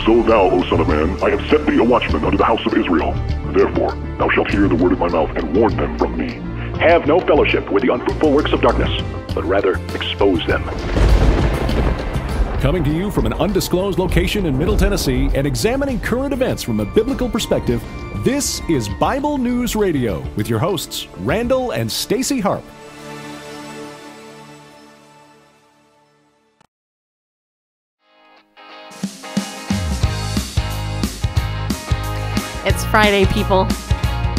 So thou, O son of man, I have set thee a watchman unto the house of Israel. Therefore, thou shalt hear the word of my mouth, and warn them from me. Have no fellowship with the unfruitful works of darkness, but rather expose them. Coming to you from an undisclosed location in Middle Tennessee and examining current events from a biblical perspective, this is Bible News Radio with your hosts, Randall and Stacy Harp. It's Friday, people.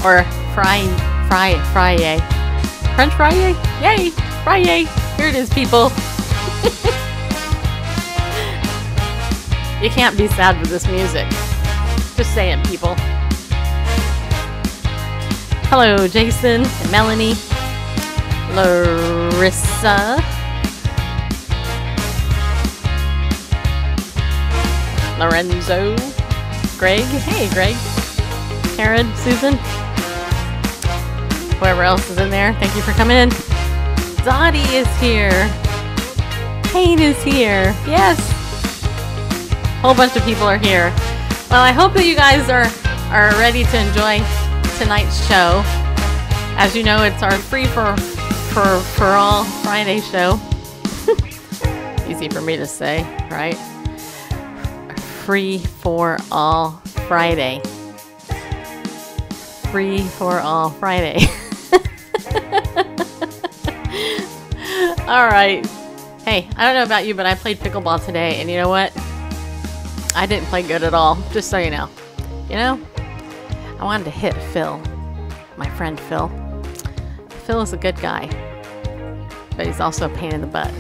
Or Friday. French Friday? Yay! Friday! Here it is, people. You can't be sad with this music. Just saying, people. Hello, Jason and Melanie. Larissa. Lorenzo. Greg. Hey, Greg. Karen, Susan. Whoever else is in there, thank you for coming in. Dottie is here. Kate is here. Yes. Whole bunch of people are here. Well, I hope that you guys are ready to enjoy tonight's show. As you know, it's our free for all Friday show. Easy for me to say, right? Free for all Friday. Free for all Friday. All right. Hey, I don't know about you, but I played pickleball today, and you know what? I didn't play good at all, just so you know. You know? I wanted to hit Phil. My friend Phil. Phil is a good guy. But he's also a pain in the butt.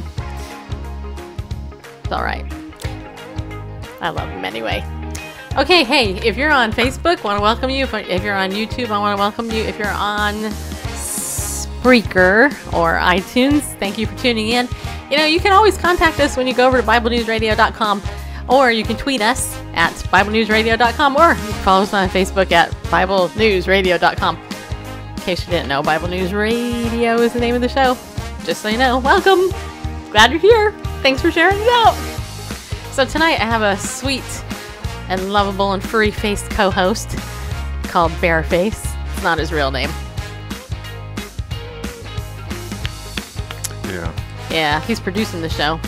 It's alright. I love him anyway. Okay, hey, if you're on Facebook, I want to welcome you. If you're on YouTube, I want to welcome you. If you're on Spreaker or iTunes, thank you for tuning in. You know, you can always contact us when you go over to BibleNewsRadio.com. Or you can tweet us at BibleNewsRadio.com, or you can follow us on Facebook at BibleNewsRadio.com. In case you didn't know, Bible News Radio is the name of the show. Just so you know, welcome. Glad you're here. Thanks for sharing it out. So tonight I have a sweet and lovable and furry-faced co-host called Bearface. It's not his real name. Yeah, he's producing the show.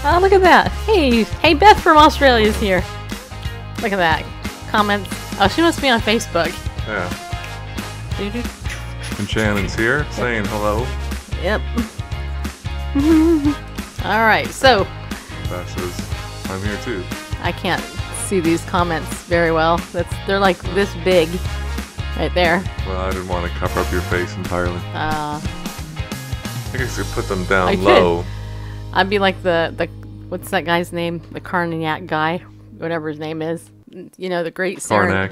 Oh, look at that. Hey, Beth from Australia is here. Look at that. Comments. Oh, she must be on Facebook. Yeah. And Shannon's here saying hello. Yep. All right, so. Beth says, I'm here too. I can't see these comments very well. They're like this big. Right there. Well, I didn't want to cover up your face entirely. I guess you could put them down low. I'd be like the what's that guy's name? The Carnac guy, whatever his name is. You know, the great Saranac.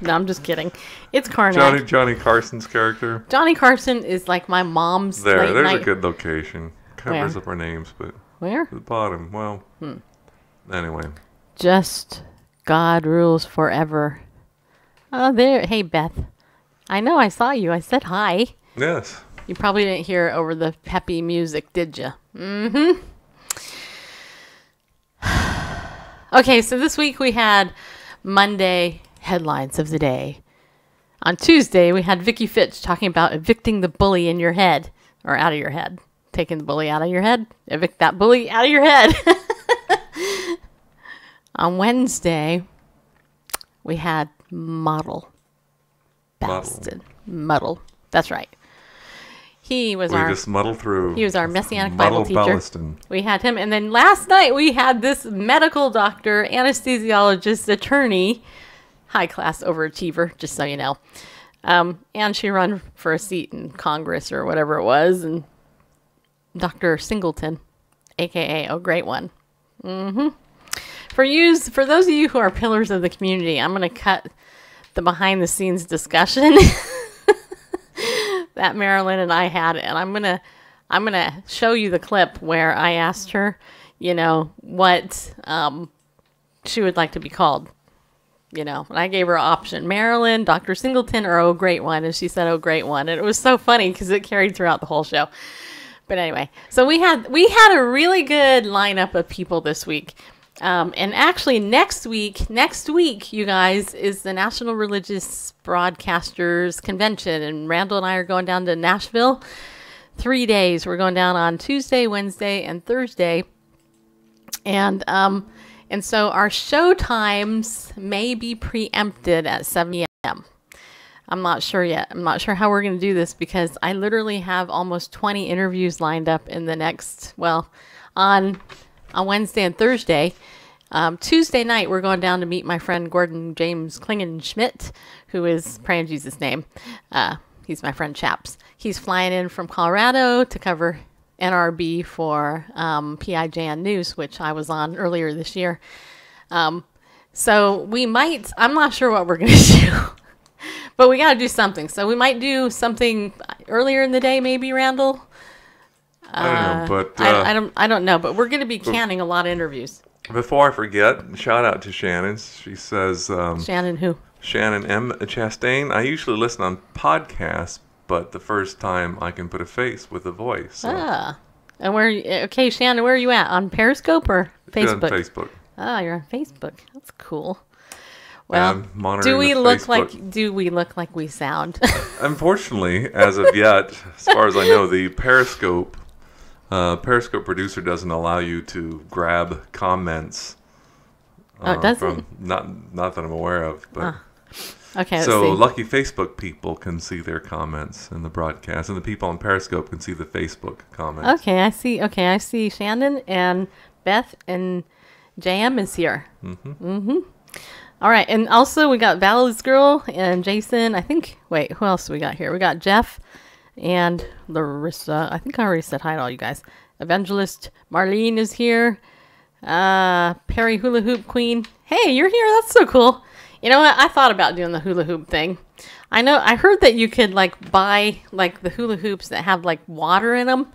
No, I'm just kidding. It's Carnac. Johnny Carson's character. Johnny Carson is like my mom's. There's a good location. Covers up our names, but where? At the bottom. Well. Anyway. Just God rules forever. Oh, there. Hey, Beth. I know I saw you. I said hi. Yes. You probably didn't hear it over the peppy music, did you? Mm-hmm. Okay, so this week we had Monday headlines of the day. On Tuesday, we had Vicky Fitch talking about evicting the bully in your head. Or out of your head. Taking the bully out of your head. Evict that bully out of your head. On Wednesday, we had Model. Muddle. That's right. We just muddled through. He was our Messianic Bible teacher. Ballaston. We had him. And then last night we had this medical doctor, anesthesiologist, attorney, high-class overachiever, just so you know. And she ran for a seat in Congress or whatever it was. And Dr. Singleton, a.k.a. Oh Great One. Mm-hmm. For those of you who are pillars of the community, I'm going to cut the behind-the-scenes discussion that Marilyn and I had, and I'm gonna show you the clip where I asked her, you know, what she would like to be called. You know, and I gave her an option, Marilyn, Dr. Singleton, or Oh Great One, and she said Oh Great One, and it was so funny because it carried throughout the whole show. But anyway, so we had a really good lineup of people this week. And actually next week, you guys, is the National Religious Broadcasters Convention. And Randall and I are going down to Nashville. 3 days. We're going down on Tuesday, Wednesday, and Thursday. And so our show times may be preempted at 7 p.m. I'm not sure yet. I'm not sure how we're going to do this because I literally have almost 20 interviews lined up in the next, on Wednesday and Thursday. Tuesday night, we're going down to meet my friend Gordon James Klingenschmidt, who is, pray in Jesus' name, he's my friend Chaps. He's flying in from Colorado to cover NRB for PIJN News, which I was on earlier this year. So we might, I'm not sure what we're going to do, but we got to do something. So we might do something earlier in the day, maybe, Randall. I don't know, but I don't know, but we're going to be canning a lot of interviews. Before I forget, shout out to Shannon. She says, Shannon who? Shannon M. Chastain. I usually listen on podcasts, but the first time I can put a face with a voice. So. And okay, Shannon, where are you at? On Periscope or Facebook? On Facebook. You're on Facebook. That's cool. Well, do we look like we sound? Unfortunately, as of yet, as far as I know, the Periscope producer doesn't allow you to grab comments. It doesn't? Not that I'm aware of, but okay. So lucky Facebook people can see their comments in the broadcast, and the people on Periscope can see the Facebook comments. Okay, I see. Okay, I see Shannon and Beth and JM is here. All right, and also we got Val's Girl and Jason. I think. Wait, who else do we got here? We got Jeff and Larissa. I think I already said hi to all you guys. Evangelist Marlene is here. Perry Hula Hoop Queen. Hey, you're here. That's so cool. You know what? I thought about doing the hula hoop thing. I heard that you could buy the hula hoops that have water in them,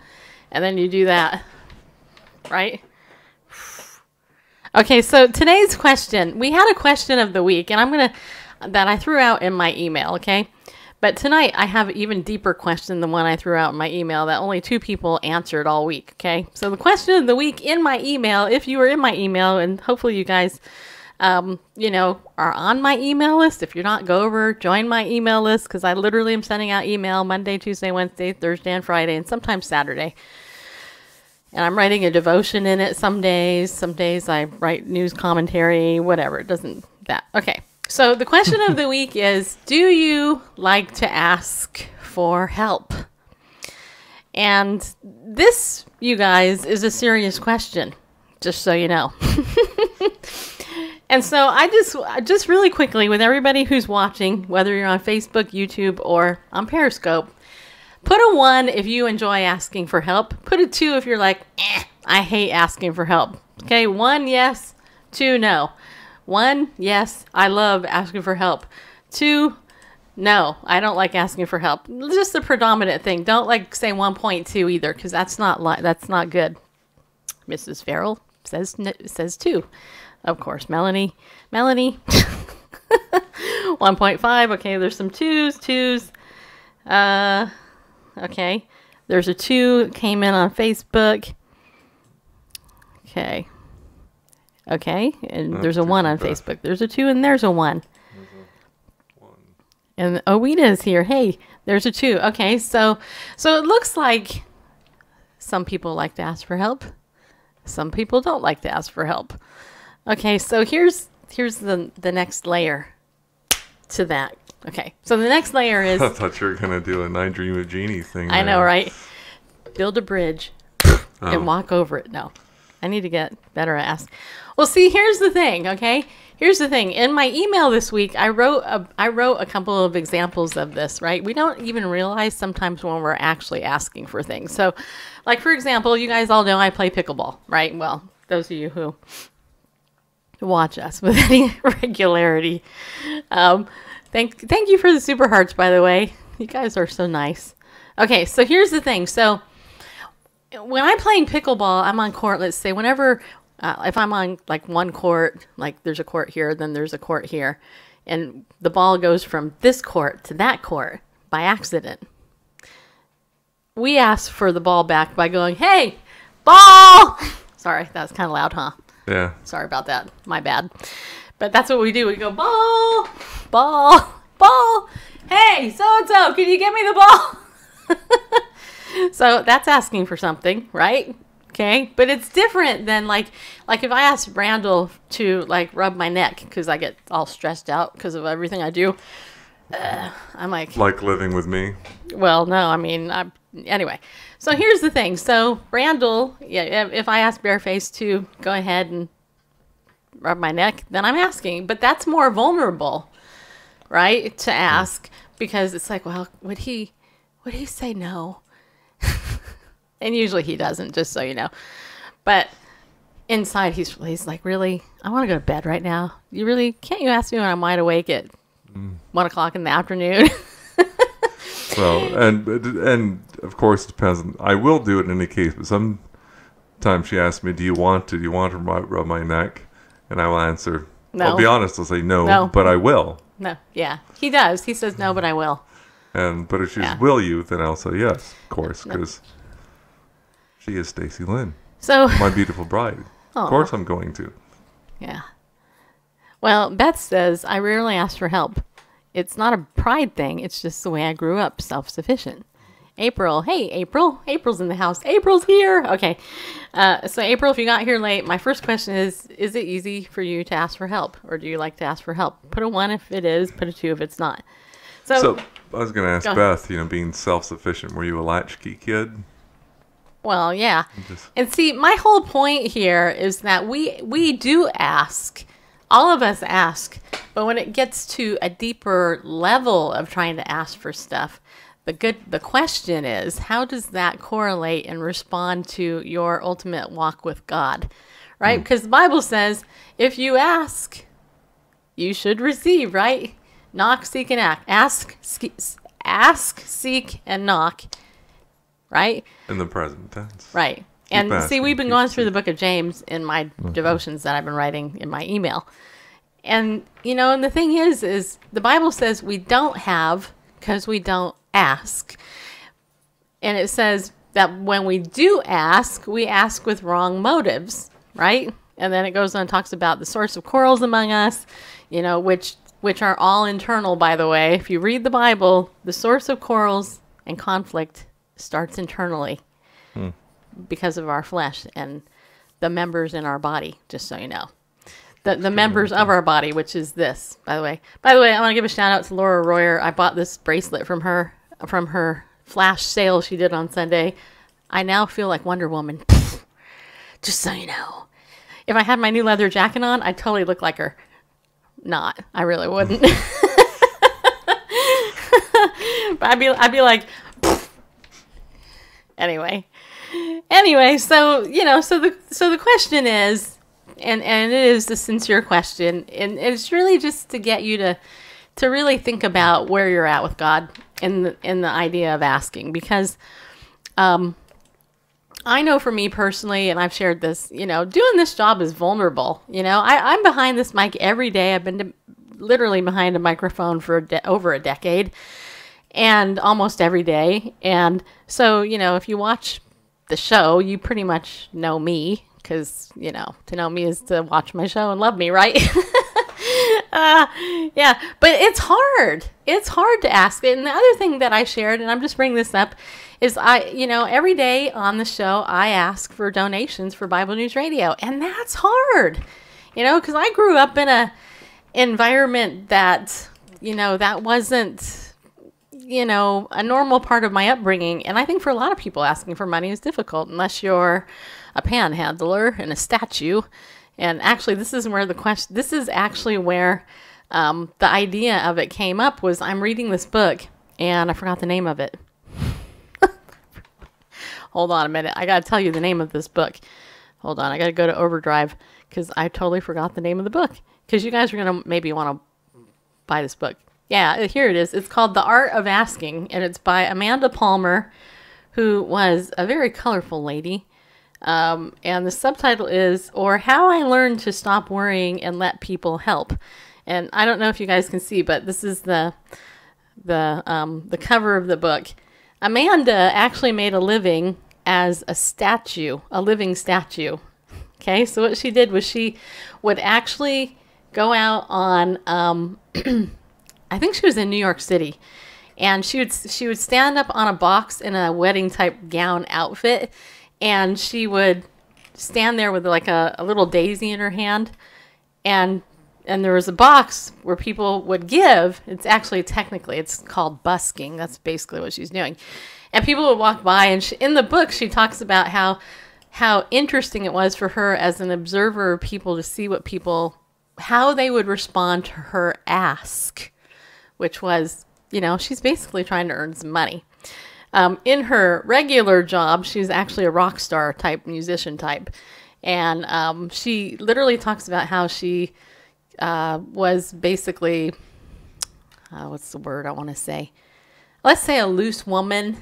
and then you do that, right? Okay, so today's question, we had a question of the week, and that I threw out in my email, okay? But tonight I have an even deeper question than one I threw out in my email that only 2 people answered all week, okay? So the question of the week in my email, if you were in my email, and hopefully you guys, are on my email list. If you're not, go over, join my email list, because I literally am sending out email Monday, Tuesday, Wednesday, Thursday, and Friday, and sometimes Saturday. And I'm writing a devotion in it some days. Some days I write news commentary, whatever. It doesn't that. Okay. So the question of the week is, do you like to ask for help? And this, you guys, is a serious question, just so you know. And so I just really quickly, with everybody who's watching, whether you're on Facebook, YouTube, or on Periscope, put a 1 if you enjoy asking for help. Put a 2 if you're like, I hate asking for help. Okay, 1, yes. 2, no. 1, yes, I love asking for help. 2, no, I don't like asking for help. Just the predominant thing. Don't say 1.2 either, because that's not good. Mrs. Farrell says 2. Of course, Melanie. 1.5. Okay, there's some 2s. Okay, there's a 2 came in on Facebook. Okay, and there's a 1 on Facebook. There's a 2 and there's a 1. And Owita is here. Hey, there's a 2. Okay, so it looks like some people like to ask for help. Some people don't like to ask for help. Okay, so here's the next layer to that. Okay, so the next layer is... I thought you were going to do a I Dream of Jeannie thing. I know, right? Build a bridge and walk over it. No, I need to get better at asking. Well, see, here's the thing, okay? Here's the thing. In my email this week, I wrote a couple of examples of this, right? We don't even realize sometimes when we're actually asking for things. So, for example, you guys all know I play pickleball, right? Well, those of you who watch us with any regularity. Thank you for the super hearts, by the way. You guys are so nice. Okay, so here's the thing. So when I'm playing pickleball, I'm on court, let's say, whenever, if I'm on one court, there's a court here, then there's a court here, and the ball goes from this court to that court by accident. we ask for the ball back by going, "Hey, ball!" Sorry, that was kind of loud, huh? Yeah. Sorry about that. My bad. But that's what we do. We go, "Ball, ball, ball. Hey, so-and-so, can you give me the ball?" So that's asking for something, right? Okay. But it's different than like if I ask Randall to like rub my neck because I get all stressed out because of everything I do. I'm like living with me. Well, no, I mean, anyway. So here's the thing. So Randall, yeah, if I ask Bareface to go ahead and rub my neck, then I'm asking. But that's more vulnerable, right? To ask because it's like, well, would he say no? And usually he doesn't, just so you know. But inside he's like, really? I want to go to bed right now. Can't you ask me when I'm wide awake at 1 o'clock in the afternoon? Well, and of course it depends. I will do it in any case, but sometimes she asks me, "Do you want to rub my neck?" And I will answer. No. I'll be honest. I'll say no, No. but I will. No, yeah, he does. He says no, but I will. But if she Yeah. says, "Will you?" then I'll say yes, of course, because she is Stacy Lynn, So my beautiful bride. Of course, I'm going to. yeah. Well, Beth says, I rarely ask for help. It's not a pride thing. It's just the way I grew up, self-sufficient. April. Hey, April. April's in the house. April's here. Okay. So, April, if you got here late, my first question is it easy for you to ask for help? Or do you like to ask for help? Put a 1 if it is. Put a 2 if it's not. So I was going to ask Go Beth, being self-sufficient, were you a latchkey kid? Well, yeah. And see, my whole point here is that we do ask. All of us ask. But when it gets to a deeper level of trying to ask for stuff, the question is, how does that correlate and respond to your ultimate walk with God? Right? Because the Bible says, if you ask, you should receive, right? Knock, seek, and ask. Ask, seek, and knock. Right? In the present tense. Right. And see, asking, we've been keep going through the seeking. book of James in my devotions that I've been writing in my email. And, and the thing is the Bible says we don't have because we don't ask. And it says that when we do ask, we ask with wrong motives, right? And then it goes on and talks about the source of quarrels among us, which are all internal, by the way. If you read the Bible, the source of quarrels and conflict starts internally because of our flesh and the members in our body, just so you know. The members of our body, which is this, by the way. By the way, I want to give a shout out to Laura Royer. I bought this bracelet from her flash sale she did on Sunday. I now feel like Wonder Woman. Just so you know. If I had my new leather jacket on, I'd totally look like her. Not. I really wouldn't. But I'd be like, anyway, so the question is, and it is a sincere question, and it's really just to get you to really think about where you're at with God in the idea of asking, because I know for me personally, and I've shared this, doing this job is vulnerable. I'm behind this mic every day. I've been literally behind a microphone for over a decade, and almost every day. And so, if you watch the show, you pretty much know me, because, to know me is to watch my show and love me, right? Yeah, but it's hard. It's hard to ask. And the other thing that I shared, and I'm just bringing this up, is every day on the show, I ask for donations for Bible News Radio. And that's hard, because I grew up in a environment that, that wasn't, a normal part of my upbringing. And I think for a lot of people, asking for money is difficult unless you're a panhandler and a statue. And actually, this is where the idea of it came up. Was I'm reading this book, and I forgot the name of it. Hold on a minute. I got to tell you the name of this book. Hold on. I got to go to Overdrive because I totally forgot the name of the book. Because you guys are going to maybe want to buy this book. Yeah, here it is. It's called The Art of Asking, and it's by Amanda Palmer, who was a very colorful lady. And the subtitle is, or How I Learned to Stop Worrying and Let People Help. And I don't know if you guys can see, but this is the cover of the book. Amanda actually made a living as a living statue. Okay, so what she did was she would actually go out on, I think she was in New York City, and she would stand up on a box in a wedding type gown outfit, and she would stand there with like a little daisy in her hand, and there was a box where people would give. It's actually technically it's called busking. That's basically what she's doing, and people would walk by, and in the book she talks about how interesting it was for her as an observer of people to see how they would respond to her ask, which was, she's basically trying to earn some money. In her regular job, she's actually a rock star type, musician type. And she literally talks about how she was basically, what's the word I want to say? Let's say a loose woman.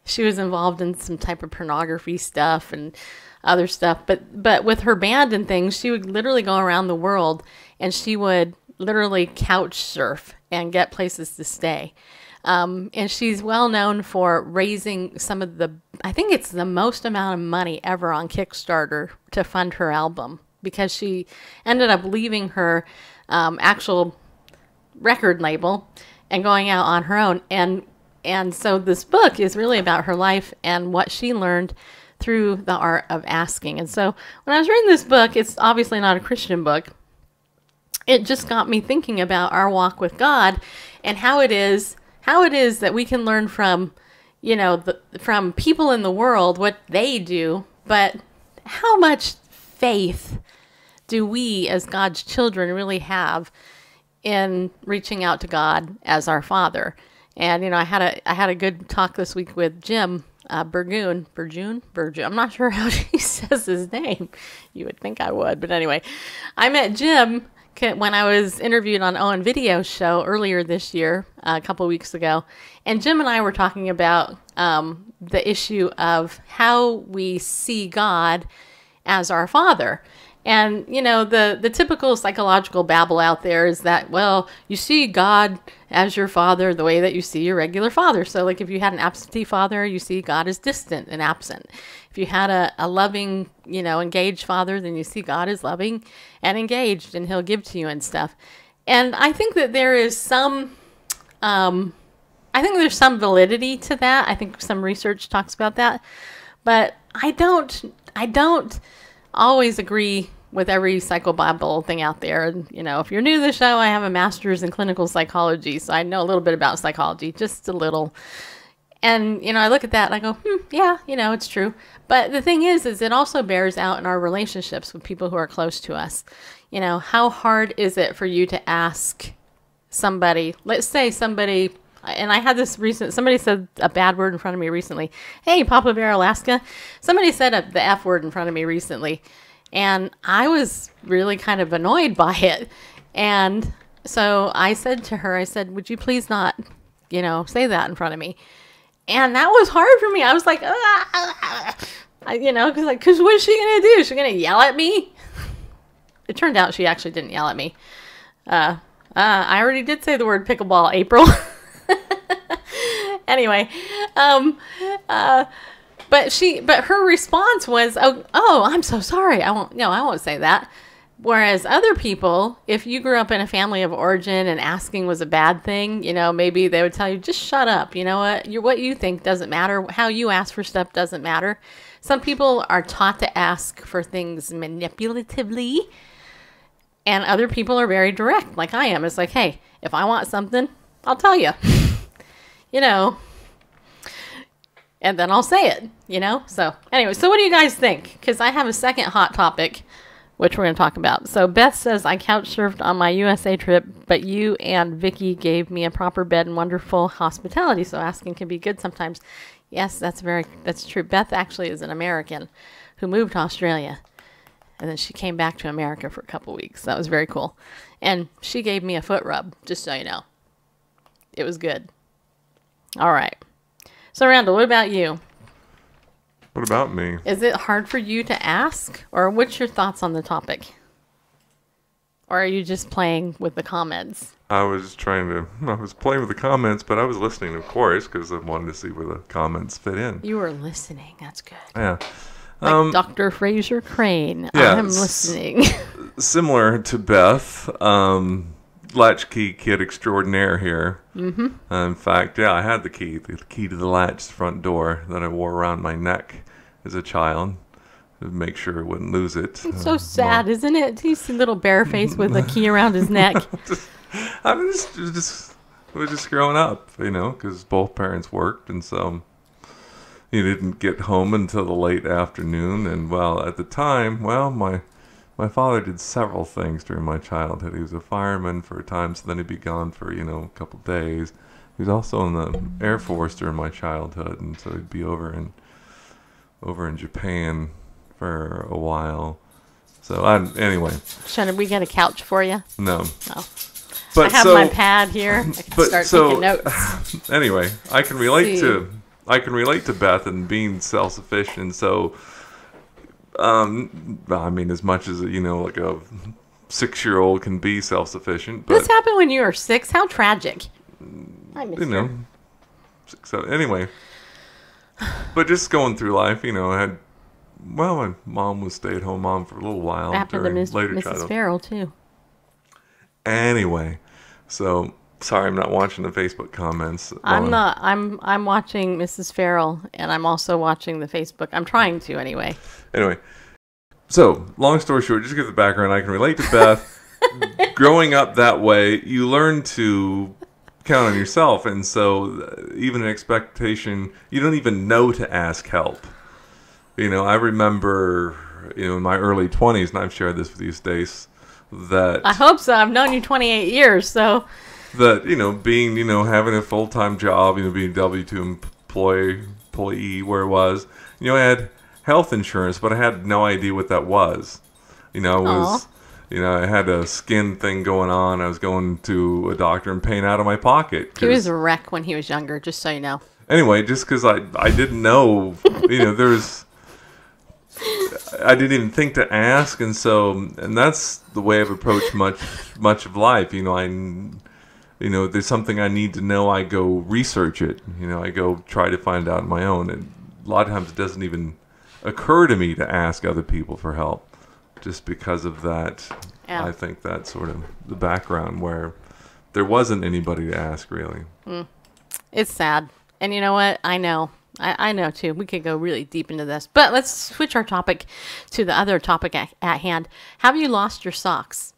She was involved in some type of pornography stuff and other stuff. But with her band and things, she would literally go around the world and she would literally couch surf and get places to stay. And she's well known for raising I think it's the most amount of money ever on Kickstarter to fund her album, because she ended up leaving her actual record label and going out on her own. And so this book is really about her life and what she learned through the art of asking. And so when I was reading this book, it's obviously not a Christian book. It just got me thinking about our walk with God and how it is that we can learn from, from people in the world, what they do, but how much faith do we as God's children really have in reaching out to God as our Father? And, I had a good talk this week with Jim Burgoon. I'm not sure how he says his name. You would think I would. But anyway, I met Jim when I was interviewed on Owen Video's show earlier this year, a couple weeks ago. And Jim and I were talking about the issue of how we see God as our Father. And, the typical psychological babble out there is that, well, you see God as your father the way that you see your regular father. So, like, if you had an absentee father, you see God as distant and absent. If you had a loving, engaged father, then you see God as loving and engaged, and he'll give to you and stuff. And I think that there is some, there's some validity to that. I think some research talks about that. But I don't always agree with every psychobabble thing out there. And, if you're new to the show, I have a master's in clinical psychology, so I know a little bit about psychology, just a little. And, I look at that and I go, yeah, it's true. But the thing is it also bears out in our relationships with people who are close to us. How hard is it for you to ask somebody, let's say somebody, and I had this somebody said a bad word in front of me recently. Hey, Papa Bear, Alaska. Somebody said the F word in front of me recently. And I was really kind of annoyed by it. And so I said to her, would you please not, say that in front of me? And that was hard for me. I was like, because what is she going to do? Is she going to yell at me? It turned out she actually didn't yell at me. I already did say the word pickleball, April. Anyway, but her response was, oh, I'm so sorry. I won't say that. Whereas other people, if you grew up in a family of origin and asking was a bad thing, maybe they would tell you, just shut up. You know what? What you think doesn't matter. How you ask for stuff doesn't matter. Some people are taught to ask for things manipulatively, and other people are very direct, like I am. It's like, hey, if I want something, I'll tell you. And then I'll say it, So anyway, so what do you guys think? Because I have a second hot topic, which we're going to talk about. So Beth says, I couch surfed on my USA trip, but you and Vicky gave me a proper bed and wonderful hospitality. So asking can be good sometimes. Yes, that's true. Beth actually is an American who moved to Australia. And then she came back to America for a couple weeks. That was very cool. And she gave me a foot rub, just so you know. It was good. All right. So, Randall, what about you? What about me? Is it hard for you to ask? Or what's your thoughts on the topic? Or are you just playing with the comments? I was playing with the comments, but I was listening, of course, because I wanted to see where the comments fit in. You were listening. That's good. Yeah. Like Dr. Fraser Crane. Yeah, I'm listening. Similar to Beth, latchkey kid extraordinaire here. Mm-hmm. In fact, I had the key to the latch front door that I wore around my neck as a child to make sure I wouldn't lose it. It's so sad, isn't it? He's a little bareface with a key around his neck. I was just growing up, because both parents worked, and so he didn't get home until the late afternoon. And at the time, my father did several things during my childhood. He was a fireman for a time, so then he'd be gone for a couple days. He was also in the Air Force during my childhood, and so he'd be over in Japan for a while. So anyway. Should we get a couch for you? No. Oh. But I have my pad here. I can start taking notes. Anyway, I can relate to Beth and being self-sufficient. So, as much as like a 6-year-old can be self-sufficient. But, this happened when you were 6. How tragic! I miss her. So anyway, but just going through life, my mom was stay-at-home mom for a little while. It happened to Mrs. Farrell too. Anyway, so sorry, I'm not watching the Facebook comments. I'm not. I'm watching Mrs. Farrell, and I'm also watching the Facebook. I'm trying to anyway. Anyway, so long story short, just to give the background, I can relate to Beth. Growing up that way, you learn to count on yourself, and so even an expectation, you don't even know to ask help. I remember, in my early 20s, and I've shared this with you, Stace, that I hope so. I've known you 28 years, so that being having a full-time job, being a W-2 employee where it was, I had health insurance, but I had no idea what that was. I had a skin thing going on. I was going to a doctor and paying out of my pocket. He was a wreck when he was younger, just so you know. Anyway, just because I didn't know, I didn't even think to ask, and that's the way I've approached much of life. There's something I need to know, I go research it. I go try to find out on my own, and a lot of times it doesn't even occur to me to ask other people for help, just because of that. Yeah. I think that's sort of the background where there wasn't anybody to ask, really. It's sad, and you know what? I know. I know too. We could go really deep into this, but let's switch our topic to the other topic at hand. Have you lost your socks?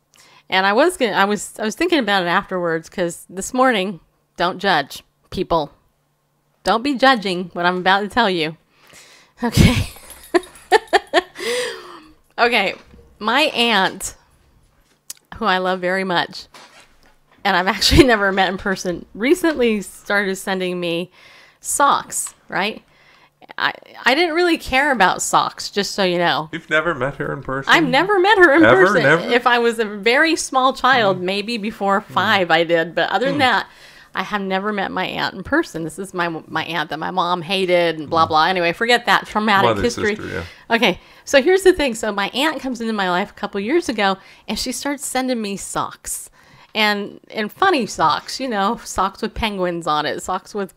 And I was thinking about it afterwards, because this morning, don't judge, people. Don't be judging what I'm about to tell you. Okay. Okay. My aunt, who I love very much, and I've actually never met in person, recently started sending me socks. Right? I didn't really care about socks, just so you know. You've never met her in person? I've never met her in person. Never? If I was a very small child, maybe before 5 I did. But other than that, I have never met my aunt in person. This is my aunt that my mom hated and blah, blah. Anyway, forget that traumatic history. Sister, yeah. Okay, so here's the thing. So my aunt comes into my life a couple years ago, and she starts sending me socks. And funny socks, socks with penguins on it, socks with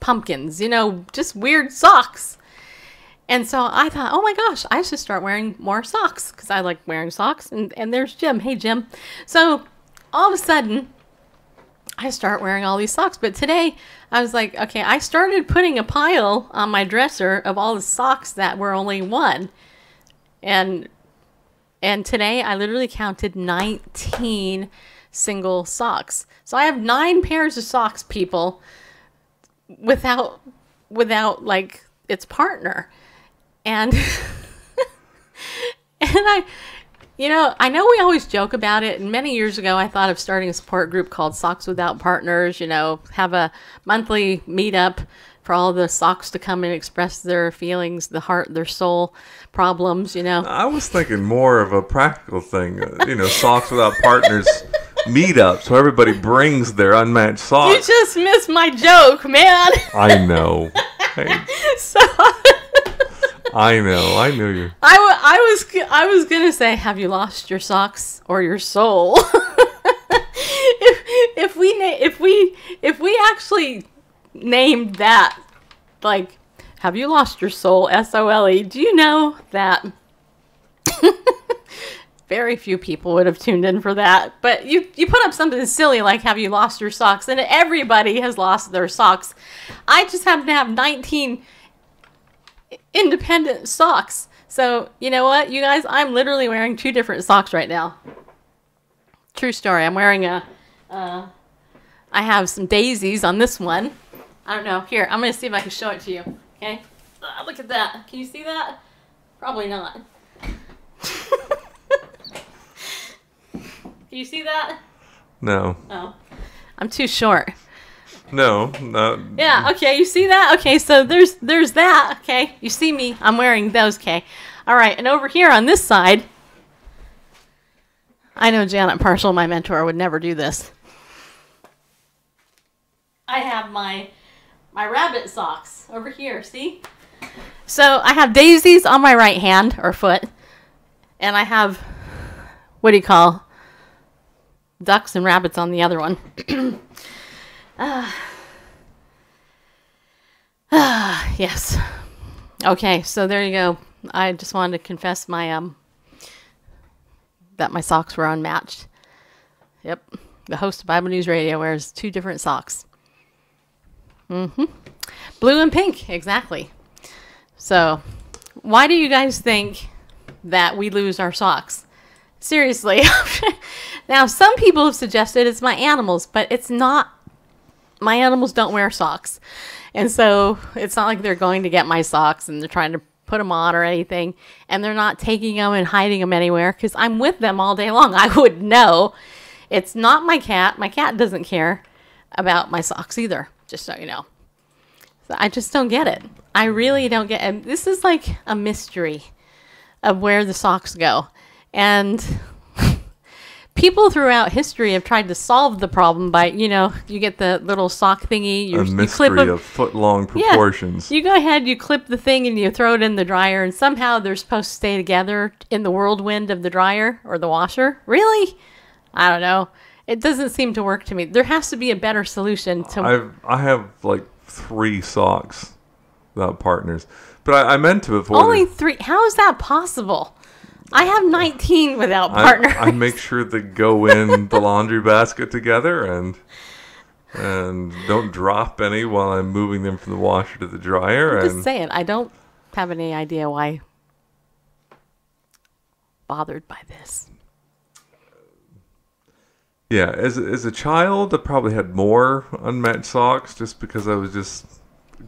pumpkins, just weird socks. And so I thought, oh my gosh, I should start wearing more socks, because I like wearing socks. And there's Jim. Hey, Jim. So all of a sudden, I start wearing all these socks. But today, I was like, okay, I started putting a pile on my dresser of all the socks that were only one. And today, I literally counted 19 single socks. So I have 9 pairs of socks, people, without like its partner. And and I know we always joke about it, and many years ago I thought of starting a support group called Socks Without Partners, have a monthly meetup for all the socks to come and express their feelings, the heart, their soul problems, I was thinking more of a practical thing, Socks Without Partners meetup, so everybody brings their unmatched socks. You just missed my joke, man. I know. Hey. So I know. I knew you. I was gonna say, have you lost your socks or your soul? if we actually named that, like, have you lost your soul? SOLE. Do you know that very few people would have tuned in for that? But you put up something silly like, have you lost your socks? And everybody has lost their socks. I just happen to have 19 independent socks. So, you know what, you guys? I'm literally wearing 2 different socks right now. True story. I'm wearing I have some daisies on this one. I don't know. Here, I'm going to see if I can show it to you. Okay? Look at that. Can you see that? Probably not. Can you see that? No. Oh. I'm too short. No. Not. Yeah, okay, you see that? Okay, so there's that, okay? You see me, I'm wearing those, okay? All right, and over here on this side, I know Janet Parshall, my mentor, would never do this. I have my rabbit socks over here, see? So I have daisies on my right hand, or foot, and I have, what do you call, ducks and rabbits on the other one. Yes. Okay, so there you go. I just wanted to confess my that my socks were unmatched. Yep. The host of Bible News Radio wears 2 different socks. Blue and pink, exactly. So, why do you guys think that we lose our socks? Seriously. Now, some people have suggested it's my animals, but it's not. My animals don't wear socks. And so it's not like they're going to get my socks and they're trying to put them on or anything. And they're not taking them and hiding them anywhere because I'm with them all day long. I would know. It's not my cat. My cat doesn't care about my socks either, just so you know. So I just don't get it. I really don't get it. This is like a mystery of where the socks go. And people throughout history have tried to solve the problem by, you get the little sock thingy. A mystery of foot-long proportions. Yeah, you go ahead, you clip the thing, and you throw it in the dryer, and somehow they're supposed to stay together in the whirlwind of the dryer or the washer. Really? I don't know. It doesn't seem to work to me. There has to be a better solution to... I have like 3 socks without partners. But I meant to before. Only 3? How is that possible? I have 19 without partners. I make sure they go in the laundry basket together and don't drop any while I'm moving them from the washer to the dryer. I'm just saying, I don't have any idea why bothered by this. Yeah, as a child, I probably had more unmatched socks just because I was just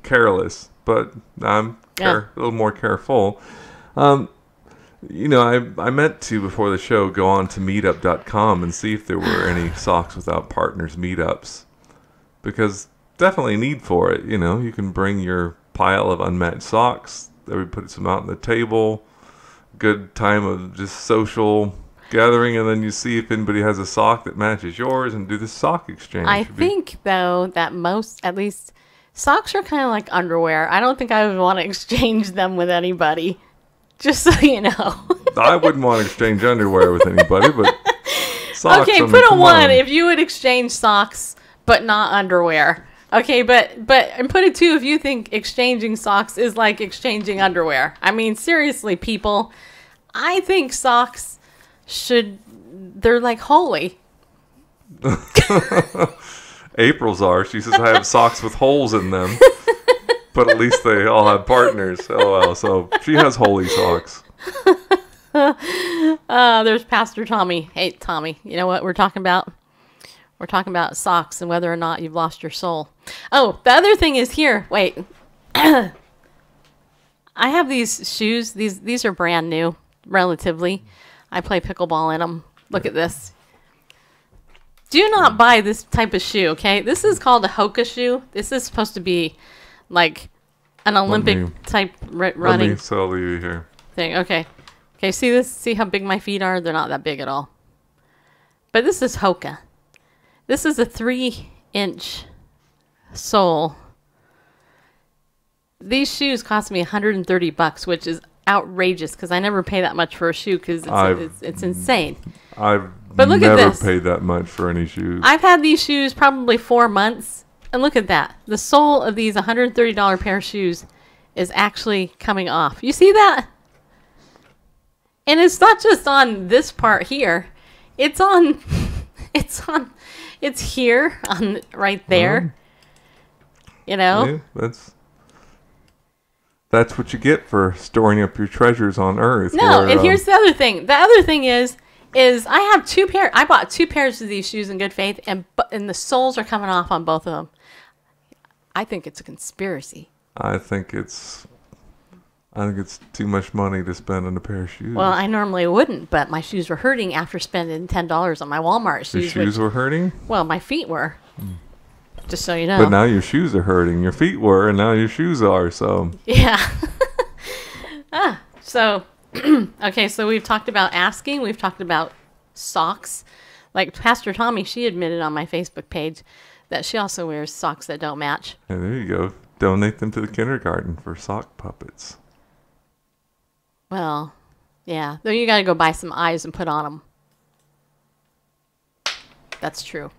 careless. But now I'm a little more careful. I meant to, before the show, go on to meetup.com and see if there were any Socks Without Partners meetups. Because definitely need for it. You can bring your pile of unmatched socks. We put some out on the table. Good time of just social gathering, and then you see if anybody has a sock that matches yours and do the sock exchange. I think, though, that at least, socks are kind of like underwear. I don't think I would want to exchange them with anybody. Just so you know. I wouldn't want to exchange underwear with anybody, but socks. Okay, put a 1 if you would exchange socks, but not underwear. Okay, but and put a 2 if you think exchanging socks is like exchanging underwear. I mean, seriously, people, I think socks they're like holy. April's are. She says I have socks with holes in them. But at least they all have partners. LOL. So she has holy socks. There's Pastor Tommy. Hey, Tommy, you know what we're talking about? We're talking about socks and whether or not you've lost your soul. Oh, the other thing is here. Wait. I have these shoes. These are brand new, relatively. I play pickleball in them. Look at this. Do not buy this type of shoe, okay? This is called a Hoka shoe. This is supposed to be like an Olympic type running. Let me sell you here. Thing. Okay. Okay, see this? See how big my feet are? They're not that big at all. But this is Hoka. This is a 3-inch sole. These shoes cost me $130, which is outrageous because I never pay that much for a shoe because it's insane. But look at never this. paid that much for any shoes. I've had these shoes probably 4 months, and look at that. The sole of these $130 pair of shoes is actually coming off. You see that? And it's not just on this part here. It's on, it's here, on right there. You know? Yeah, that's what you get for storing up your treasures on Earth. No, and here's the other thing. The other thing is I have I bought 2 pairs of these shoes in good faith, and the soles are coming off on both of them. I think it's a conspiracy. I think it's too much money to spend on a pair of shoes. Well, I normally wouldn't, but my shoes were hurting after spending $10 on my Walmart shoes. Your shoes were hurting? Well, my feet were. Just so you know. But now your shoes are hurting. Your feet were, and now your shoes are, so. Yeah. So, okay, so we've talked about asking. We've talked about socks. Like Pastor Tommy, she admitted on my Facebook page that she also wears socks that don't match. Yeah, there you go. Donate them to the kindergarten for sock puppets. Well, yeah. Though you got to go buy some eyes and put on them. That's true.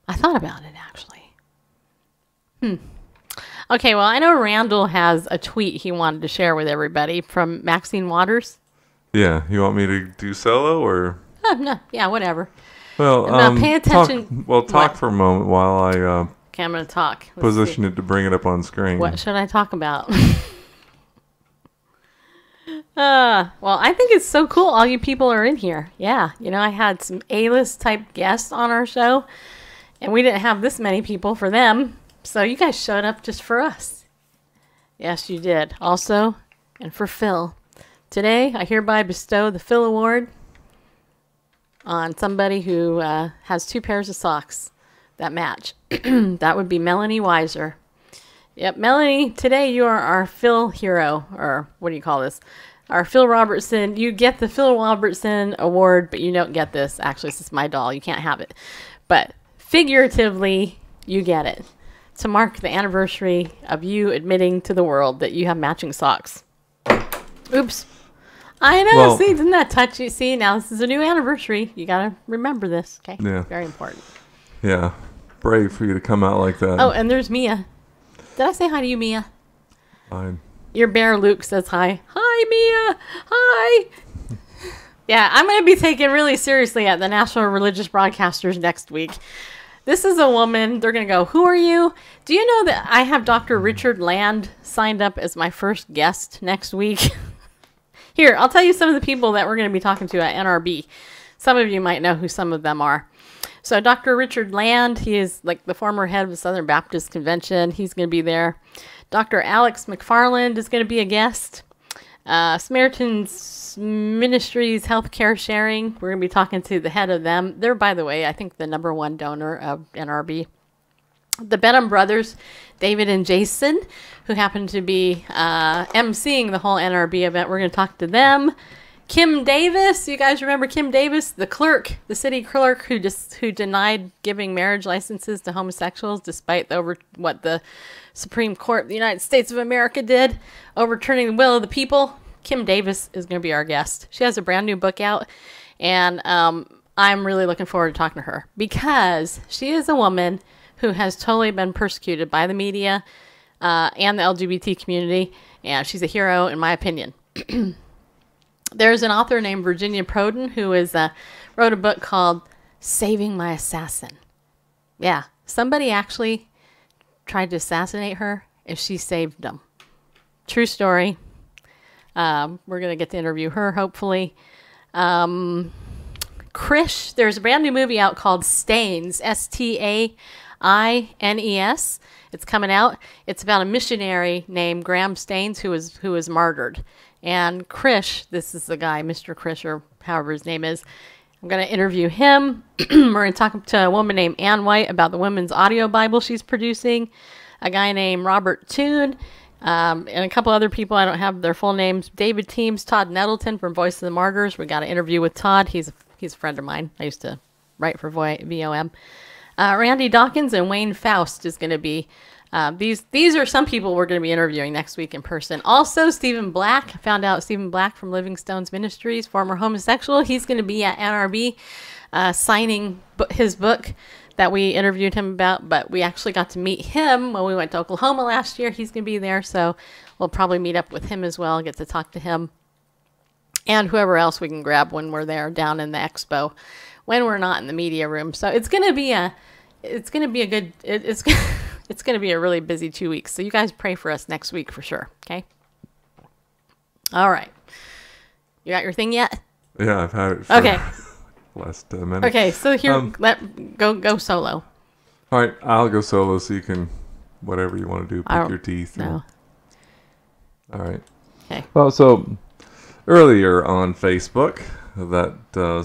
I thought about it, actually. Okay, well, I know Randall has a tweet he wanted to share with everybody from Maxine Waters. Yeah, you want me to do solo or? Oh, no, yeah, whatever. Well, Now, pay attention. Talk What? for a moment while I Okay, I'm going to talk. Let's position see. it to bring it up on screen. What should I talk about? Well, I think it's so cool all you people are in here. Yeah, you know, I had some A-list type guests on our show, and we didn't have this many people for them, so you guys showed up just for us. Yes, you did. Also, and for Phil. Today, I hereby bestow the Phil Award on somebody who has 2 pairs of socks that match. That would be Melanie Weiser. Yep, Melanie, today you are our Phil hero, or what do you call this? Our Phil Robertson. You get the Phil Robertson Award, but you don't get this. Actually, this is my doll. You can't have it. But figuratively, you get it. To mark the anniversary of you admitting to the world that you have matching socks. Oops. I know. Well, see, didn't that touch you? See, now this is a new anniversary. You got to remember this, okay? Yeah. Very important. Yeah, brave for you to come out like that. Oh, and there's Mia. Did I say hi to you, Mia? Fine. Your bear Luke says hi. Hi, Mia. Hi. Yeah, I'm going to be taken really seriously at the National Religious Broadcasters next week. This is a woman. They're going to go, who are you? Do you know that I have Dr. Richard Land signed up as my first guest next week? Here, I'll tell you some of the people that we're going to be talking to at NRB. Some of you might know who some of them are. So Dr. Richard Land, he is like the former head of the Southern Baptist Convention. He's going to be there. Dr. Alex McFarland is going to be a guest. Samaritan's Ministries Healthcare Sharing. We're going to be talking to the head of them. They're, by the way, I think the #1 donor of NRB. The Benham brothers, David and Jason, who happen to be emceeing the whole NRB event. We're going to talk to them. Kim Davis, you guys remember Kim Davis, the clerk, the city clerk who denied giving marriage licenses to homosexuals despite what the Supreme Court of the United States of America did, overturning the will of the people. Kim Davis is going to be our guest. She has a brand new book out, and I'm really looking forward to talking to her because she is a woman who has totally been persecuted by the media and the LGBT community, and she's a hero in my opinion. There's an author named Virginia Proden who wrote a book called Saving My Assassin. Yeah, somebody actually tried to assassinate her, and she saved them. True story. We're going to get to interview her, hopefully. Krish, there's a brand new movie out called Stains, Staines. It's coming out. It's about a missionary named Graham Staines who was martyred. And Krish, this is the guy, Mr. Krish, or however his name is. I'm going to interview him. We're going to talk to a woman named Ann White about the women's audio Bible she's producing. A guy named Robert Toone, and a couple other people. I don't have their full names. David Teams, Todd Nettleton from Voice of the Martyrs. We got an interview with Todd. He's a friend of mine. I used to write for VOM. Randy Dawkins and Wayne Faust is going to be. These are some people we're going to be interviewing next week in person. Also, Stephen Black. I found out Stephen Black from Living Stones Ministries, former homosexual. He's going to be at NRB signing his book that we interviewed him about, but we actually got to meet him when we went to Oklahoma last year. He's going to be there, so we'll probably meet up with him as well, get to talk to him. And whoever else we can grab when we're there down in the expo, when we're not in the media room. So it's going to be a really busy 2 weeks. So you guys pray for us next week for sure. Okay. All right. You got your thing yet? Yeah, I've had it for last minute. Okay. So here, go solo. All right. I'll go solo so you can, whatever you want to do, pick your teeth. No. All right. Okay. Well, so earlier on Facebook, that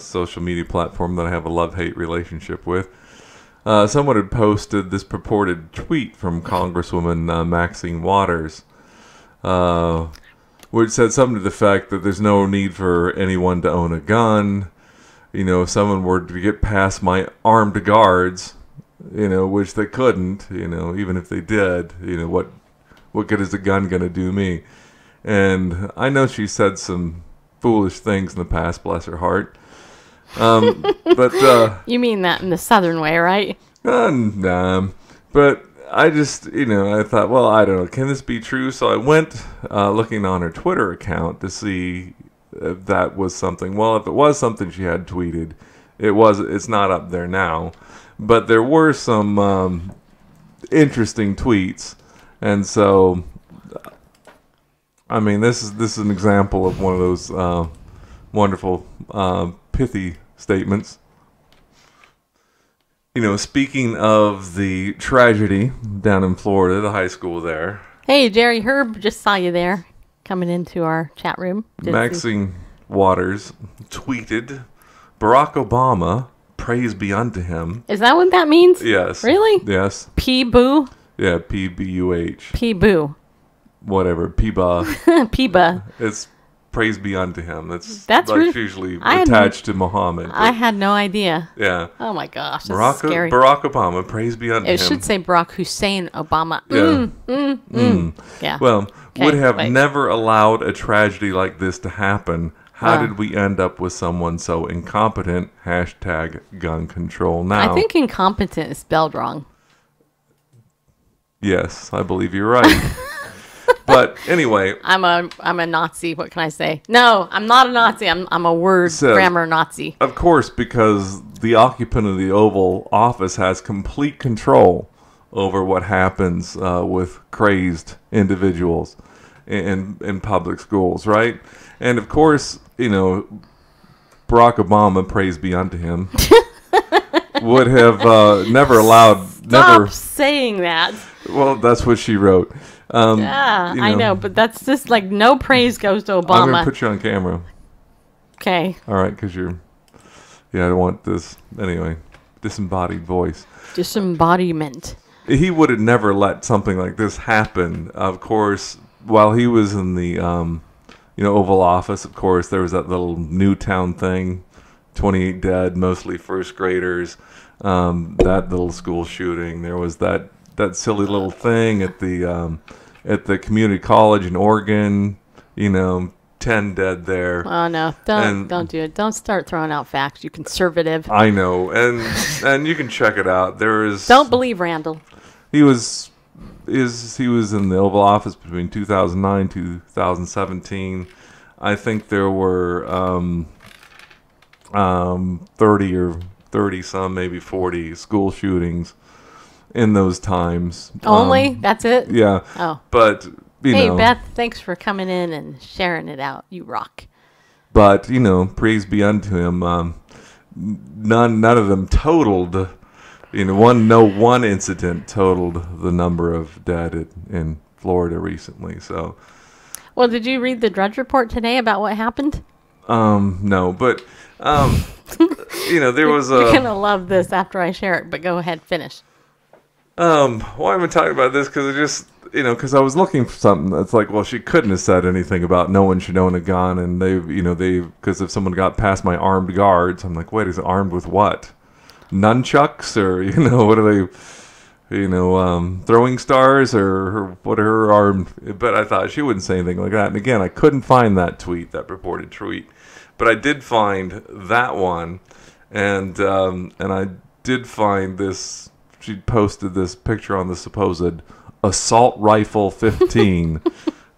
social media platform that I have a love-hate relationship with, someone had posted this purported tweet from Congresswoman Maxine Waters, which said something to the fact that there's no need for anyone to own a gun. You know, if someone were to get past my armed guards, you know, which they couldn't, you know, even if they did, you know, what good is a gun going to do me? And I know she said some foolish things in the past, bless her heart. But you mean that in the Southern way, right? Nah. But I just, you know, I thought, well, I don't know, can this be true? So I went looking on her Twitter account to see if that was something. Well, if it was something she had tweeted, it's not up there now. But there were some interesting tweets, and so I mean, this is an example of one of those wonderful pithy statements. You know, speaking of the tragedy down in Florida, the high school there. Hey, Jerry Herb, just saw you there coming into our chat room. Maxine Waters tweeted, Barack Obama, praise be unto him. Is that what that means? Yes. Really? Yes. P-boo? Yeah, P-B-U-H. P-boo. Whatever, P-ba. P-ba. It's praise be unto him. That's usually attached to Muhammad. I had no idea. Yeah. Oh my gosh, that's scary. Barack Obama, praise be unto him. It should say Barack Hussein Obama. Yeah. Well, would have never allowed a tragedy like this to happen. How did we end up with someone so incompetent? Hashtag gun control now. I think incompetent is spelled wrong. Yes, I believe you're right. But anyway, I'm a Nazi. What can I say? No, I'm not a Nazi. I'm a word grammar Nazi. Of course, because the occupant of the Oval Office has complete control over what happens with crazed individuals in public schools, right? And of course, you know, Barack Obama, praise be unto him, would have never allowed. Stop saying that. Well, that's what she wrote. I know, but that's just like no praise goes to Obama. I'm going to put you on camera. Okay. All right, because I don't want this. Anyway, disembodied voice. Disembodiment. He would have never let something like this happen. Of course, while he was in the Oval Office, of course, there was that little Newtown thing, 28 dead, mostly first graders, that little school shooting. There was that silly little thing at the community college in Oregon, 10 dead there. Oh no, don't do it. Don't start throwing out facts, you conservative. I know, and you can check it out. Don't believe Randall. He was in the Oval Office between 2009 2017. I think there were 30 or 30 some, maybe 40 school shootings in those times. Only? That's it? Yeah. Oh. But, Hey, Beth, thanks for coming in and sharing it out. You rock. But, praise be unto him. None of them totaled, one incident totaled the number of dead in Florida recently. So. Well, did you read the Drudge Report today about what happened? No, but, there was a... You're going to love this after I share it, but go ahead, finish. Why am I talking about this? Because it just, because I was looking for something that's like, well, she couldn't have said anything about no one should own a gun, and because if someone got past my armed guards, I'm like, wait, is it armed with what? nunchucks, or what are they? Throwing stars, or what are her arm? But I thought she wouldn't say anything like that. And again, I couldn't find that purported tweet, but I did find that one, and I did find this. She posted this picture on the supposed assault rifle 15,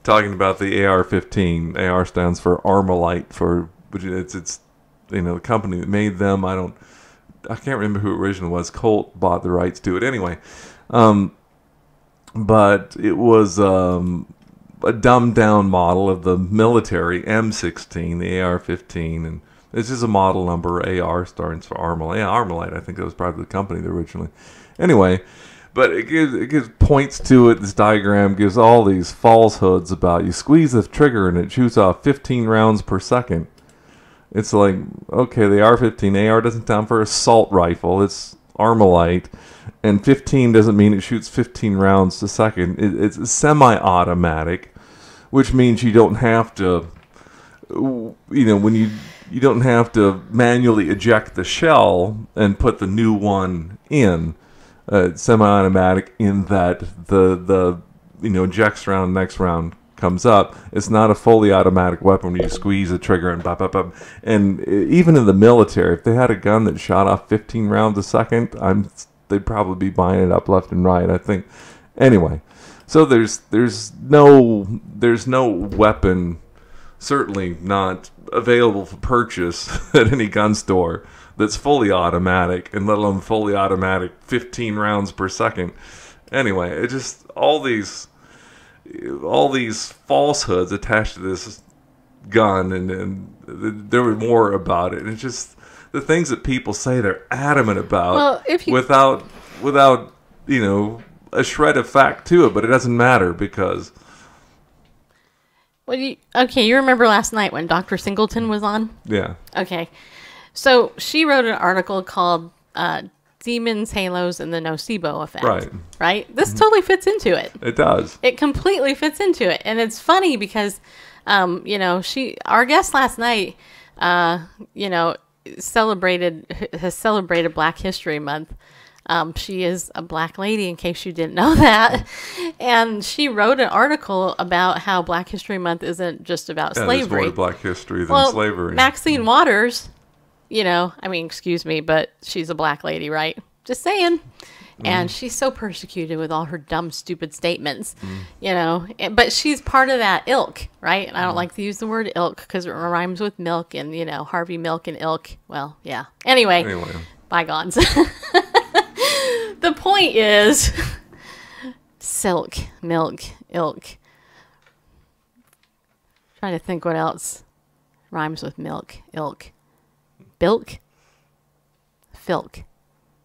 talking about the AR-15. AR stands for Armalite, which it's the company that made them. I can't remember who originally was. Colt bought the rights to it anyway. But it was a dumbed down model of the military M16, the AR-15, and it's just a model number. AR stands for Armalite. Yeah, Armalite. I think that was probably the company that originally. Anyway, but it gives points to it. This diagram gives all these falsehoods about you squeeze the trigger and it shoots off 15 rounds per second. It's like, okay, the AR-15 AR doesn't stand for assault rifle. It's Armalite, and 15 doesn't mean it shoots 15 rounds a second. It's semi-automatic, which means you don't have to, when you don't have to manually eject the shell and put the new one in. Semi-automatic in that the ejects round, next round comes up. It's not a fully automatic weapon where you squeeze the trigger and bop, bop, bop. And even in the military, if they had a gun that shot off 15 rounds a second, they'd probably be buying it up left and right, I think. Anyway, so there's no weapon, certainly not available for purchase at any gun store, that's fully automatic, and let alone fully automatic 15 rounds per second. Anyway, it just all these falsehoods attached to this gun, and there were more about it. And it's just the things that people say they're adamant about, without a shred of fact to it, but it doesn't matter because. Well, you remember last night when Dr. Singleton was on? Yeah. Okay. So she wrote an article called Demons, Halos, and the Nocebo Effect. Right. Right? This totally fits into it. It does. It completely fits into it. And it's funny because, our guest last night, has celebrated Black History Month. She is a black lady, in case you didn't know that. And she wrote an article about how Black History Month isn't just about slavery. There's more to Black history than slavery. Maxine Waters, excuse me, but she's a black lady, right? Just saying. And she's so persecuted with all her dumb, stupid statements, But she's part of that ilk, right? And I don't like to use the word ilk because it rhymes with milk and, Harvey Milk and ilk. Well, yeah. Anyway. Bygones. The point is silk, milk, ilk. Trying to think what else rhymes with milk, ilk. Bilk, filk,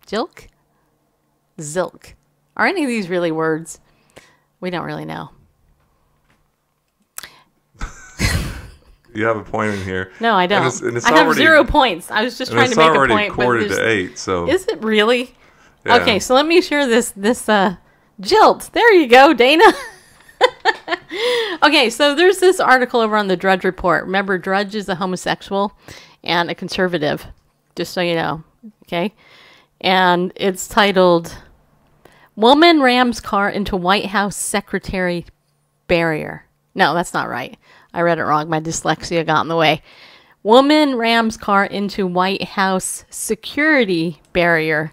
jilk, zilk. Are any of these really words? We don't really know. You have a point in here. No, I don't. I have 0 points. I was just trying to make a point. It's already 7:45, so. Is it really? Yeah. Okay, so let me share this jilt. There you go, Dana. Okay, so there's this article over on the Drudge Report. Remember, Drudge is a homosexual and a conservative, just so you know, okay? And it's titled, Woman Rams Car into White House Secretary Barrier. No, that's not right. I read it wrong. My dyslexia got in the way. Woman rams car into White House security barrier.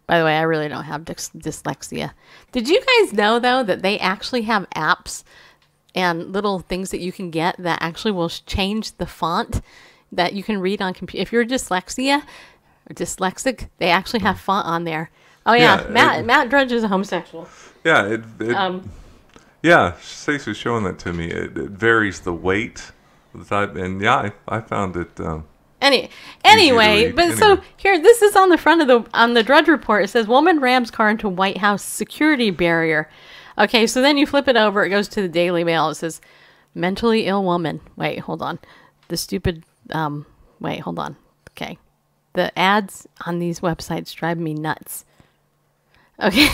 By the way, I really don't have dyslexia. Did you guys know, though, that they actually have apps and little things that you can get that actually will change the font that you can read on computer? If you're dyslexic, they actually have font on there. Oh, yeah. Matt Drudge is a homosexual. Yeah. Yeah, Stacey was showing that to me. It varies the weight, the type, and yeah, I found it. Anyway, so here, this is on the front of the Drudge Report. It says, woman rams car into White House security barrier. Okay, so then you flip it over. It goes to the Daily Mail. It says, mentally ill woman. Wait, hold on. Wait, hold on. Okay. The ads on these websites drive me nuts. Okay.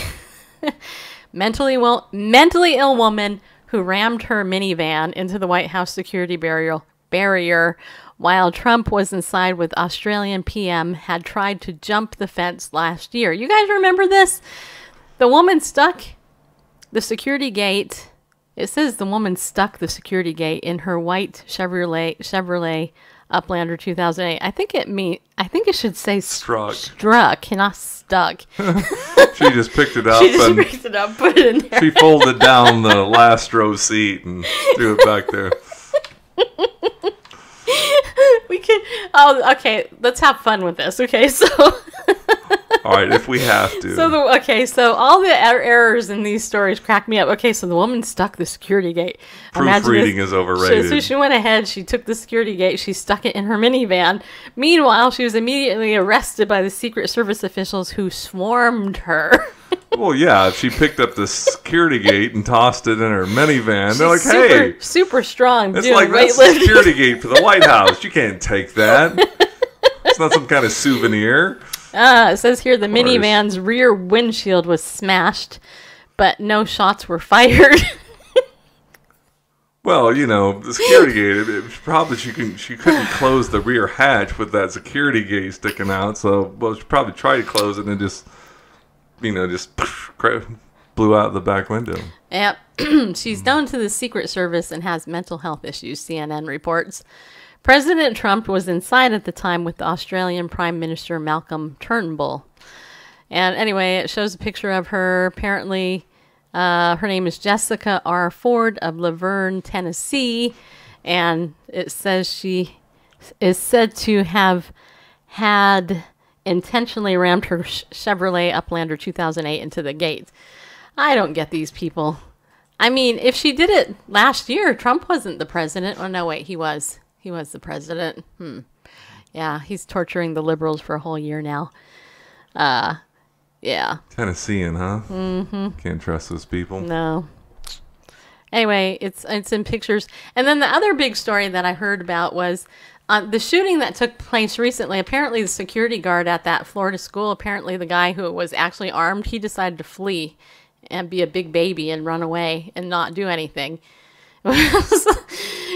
Mentally ill woman who rammed her minivan into the White House security barrier barrier while Trump was inside with Australian PM had tried to jump the fence last year. You guys remember this? The woman stuck the security gate. It says the woman stuck the security gate in her white Chevrolet Uplander 2008. I think it should say struck, not stuck. She just picked it up. Put it in there. She folded down the last row seat and threw it back there. We could. Oh, okay. Let's have fun with this. Okay, so. All right, if we have to. So all the errors in these stories crack me up. Okay, so the woman stuck the security gate. Proofreading is overrated. So she went ahead, she took the security gate, she stuck it in her minivan. Meanwhile, she was immediately arrested by the Secret Service officials who swarmed her. Well, yeah, she picked up the security gate and tossed it in her minivan. They're like, hey. Super strong. It's like, that's the security gate for the White House. You can't take that. It's not some kind of souvenir. It says here the minivan's rear windshield was smashed, but no shots were fired. Well, the security gate, probably she couldn't close the rear hatch with that security gate sticking out, so, she probably tried to close it and just blew out the back window. Yep. She's known to the Secret Service and has mental health issues, CNN reports. President Trump was inside at the time with the Australian Prime Minister Malcolm Turnbull. And anyway, it shows a picture of her. Apparently, her name is Jessica R. Ford of Laverne, Tennessee. And it says she is said to have had intentionally rammed her Chevrolet Uplander 2008 into the gate. I don't get these people. I mean, if she did it last year, Trump wasn't the president. Oh, no, wait, he was. He was the president. Yeah, he's torturing the liberals for a whole year now. Yeah. Tennessean, huh? Mm-hmm. Can't trust those people. No. Anyway, it's in pictures. And then the other big story that I heard about was the shooting that took place recently. Apparently, the security guard at that Florida school, apparently the guy who was actually armed, he decided to flee and be a big baby and run away and not do anything.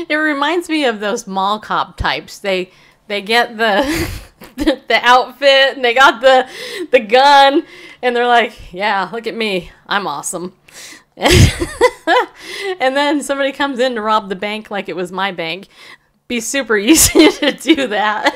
It reminds me of those mall cop types. They get the outfit and they got the gun and they're like, yeah, look at me, I'm awesome. And then somebody comes in to rob the bank like it was my bank. Be super easy to do that.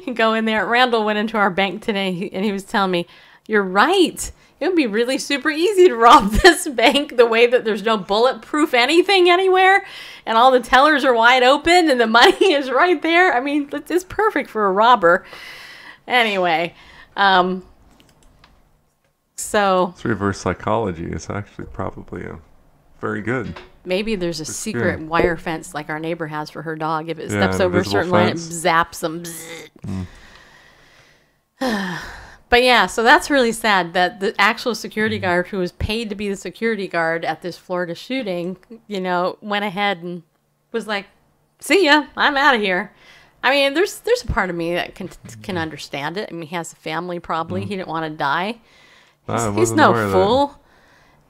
You go in there. Randall went into our bank today and he was telling me, you're right. It would be really super easy to rob this bank the way that there's no bulletproof anything anywhere and all the tellers are wide open and the money is right there. I mean, it's perfect for a robber. Anyway, so... It's reverse psychology. It's actually probably very good. Maybe there's a secret wire fence like our neighbor has for her dog. If it steps over a certain line, it zaps them. But yeah, so that's really sad that the actual security guard who was paid to be the security guard at this Florida shooting, went ahead and was like, see ya, I'm out of here. I mean, there's a part of me that can understand it. I mean, he has a family probably. He didn't want to die. He's no fool.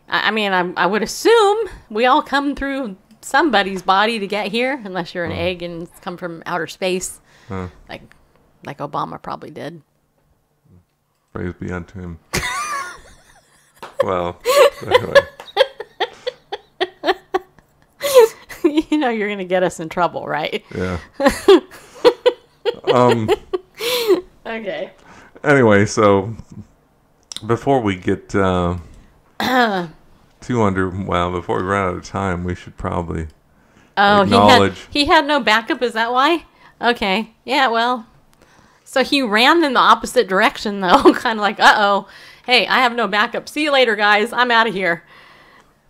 I mean, I would assume we all come through somebody's body to get here, unless you're an egg and come from outer space, like Obama probably did. Praise be unto him. Well, anyway. You're going to get us in trouble, right? Yeah. Okay. Anyway, so before we get before we run out of time, we should probably acknowledge. He had no backup, is that why? Okay. Yeah, well. So he ran in the opposite direction, though, kind of like, uh-oh, hey, I have no backup. See you later, guys. I'm out of here.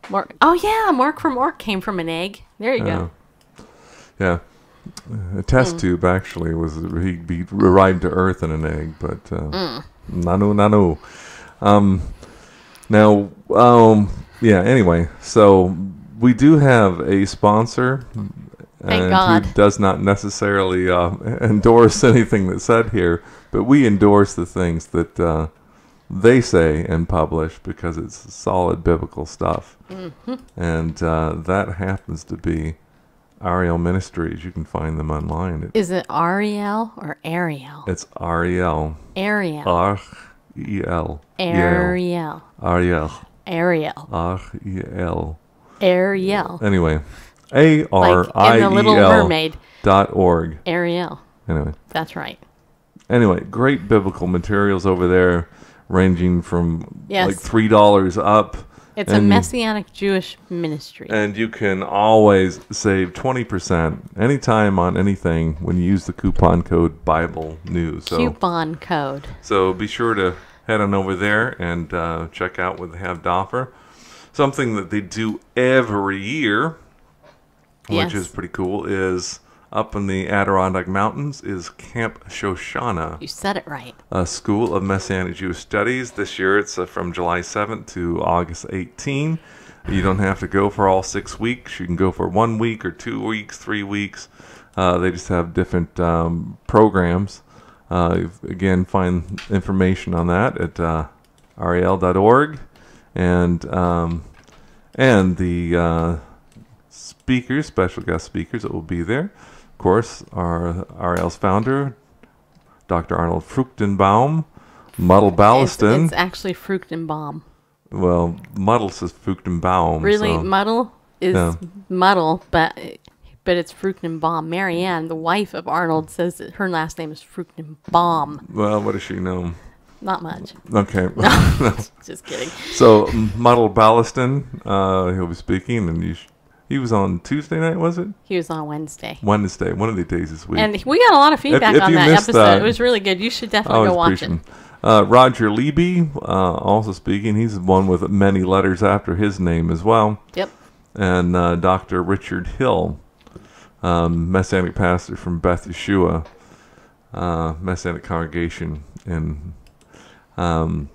Mark from Orc came from an egg. There you go. Yeah. A test tube, actually, was he arrived to Earth in an egg, but nano. Anyway, so we do have a sponsor. Thank God. Who does not necessarily endorse anything that's said here, but we endorse the things that they say and publish because it's solid biblical stuff. Mm-hmm. And that happens to be Ariel Ministries. You can find them online. Is it Ariel or Ariel? It's Ariel. Ariel. R-E-L. Ariel. Ariel. Ariel. R-E-L. Ariel. Anyway, Like in the Little Mermaid. .org. Ariel. Anyway. That's right. Anyway, great biblical materials over there, ranging from Yes. like $3 up. It's a Messianic Jewish ministry. And you can always save 20% anytime on anything when you use the coupon code Bible News. Coupon code. So be sure to head on over there and check out what they have to offer. Something that they do every year, which Yes. is pretty cool, is up in the Adirondack Mountains is Camp Shoshana. You said it right. A School of Messianic Jewish Studies. This year it's from July 7th to August 18. You don't have to go for all 6 weeks. You can go for 1 week or 2 weeks, 3 weeks. They just have different programs. Again, find information on that at rel.org. And the speakers, special guest speakers that will be there, of course, are RL's founder, Dr. Arnold Fruchtenbaum, Muddle Ballaston. It's actually Fruchtenbaum. Well, Muddle says Fruchtenbaum. Really, so, Muddle is yeah. Muddle, but it's Fruchtenbaum. Marianne, the wife of Arnold, says that her last name is Fruchtenbaum. Well, what does she know? Not much. Okay. Just kidding. So, Muddle Ballaston, he'll be speaking, and he was on Tuesday night, was it? He was on Wednesday. Wednesday, one of the days this week. And we got a lot of feedback If on you that missed episode. that, It was really good. You should definitely go watch it. Roger Leby, also speaking. He's the one with many letters after his name as well. Yep. And Dr. Richard Hill, Messianic pastor from Beth Yeshua Messianic congregation in Las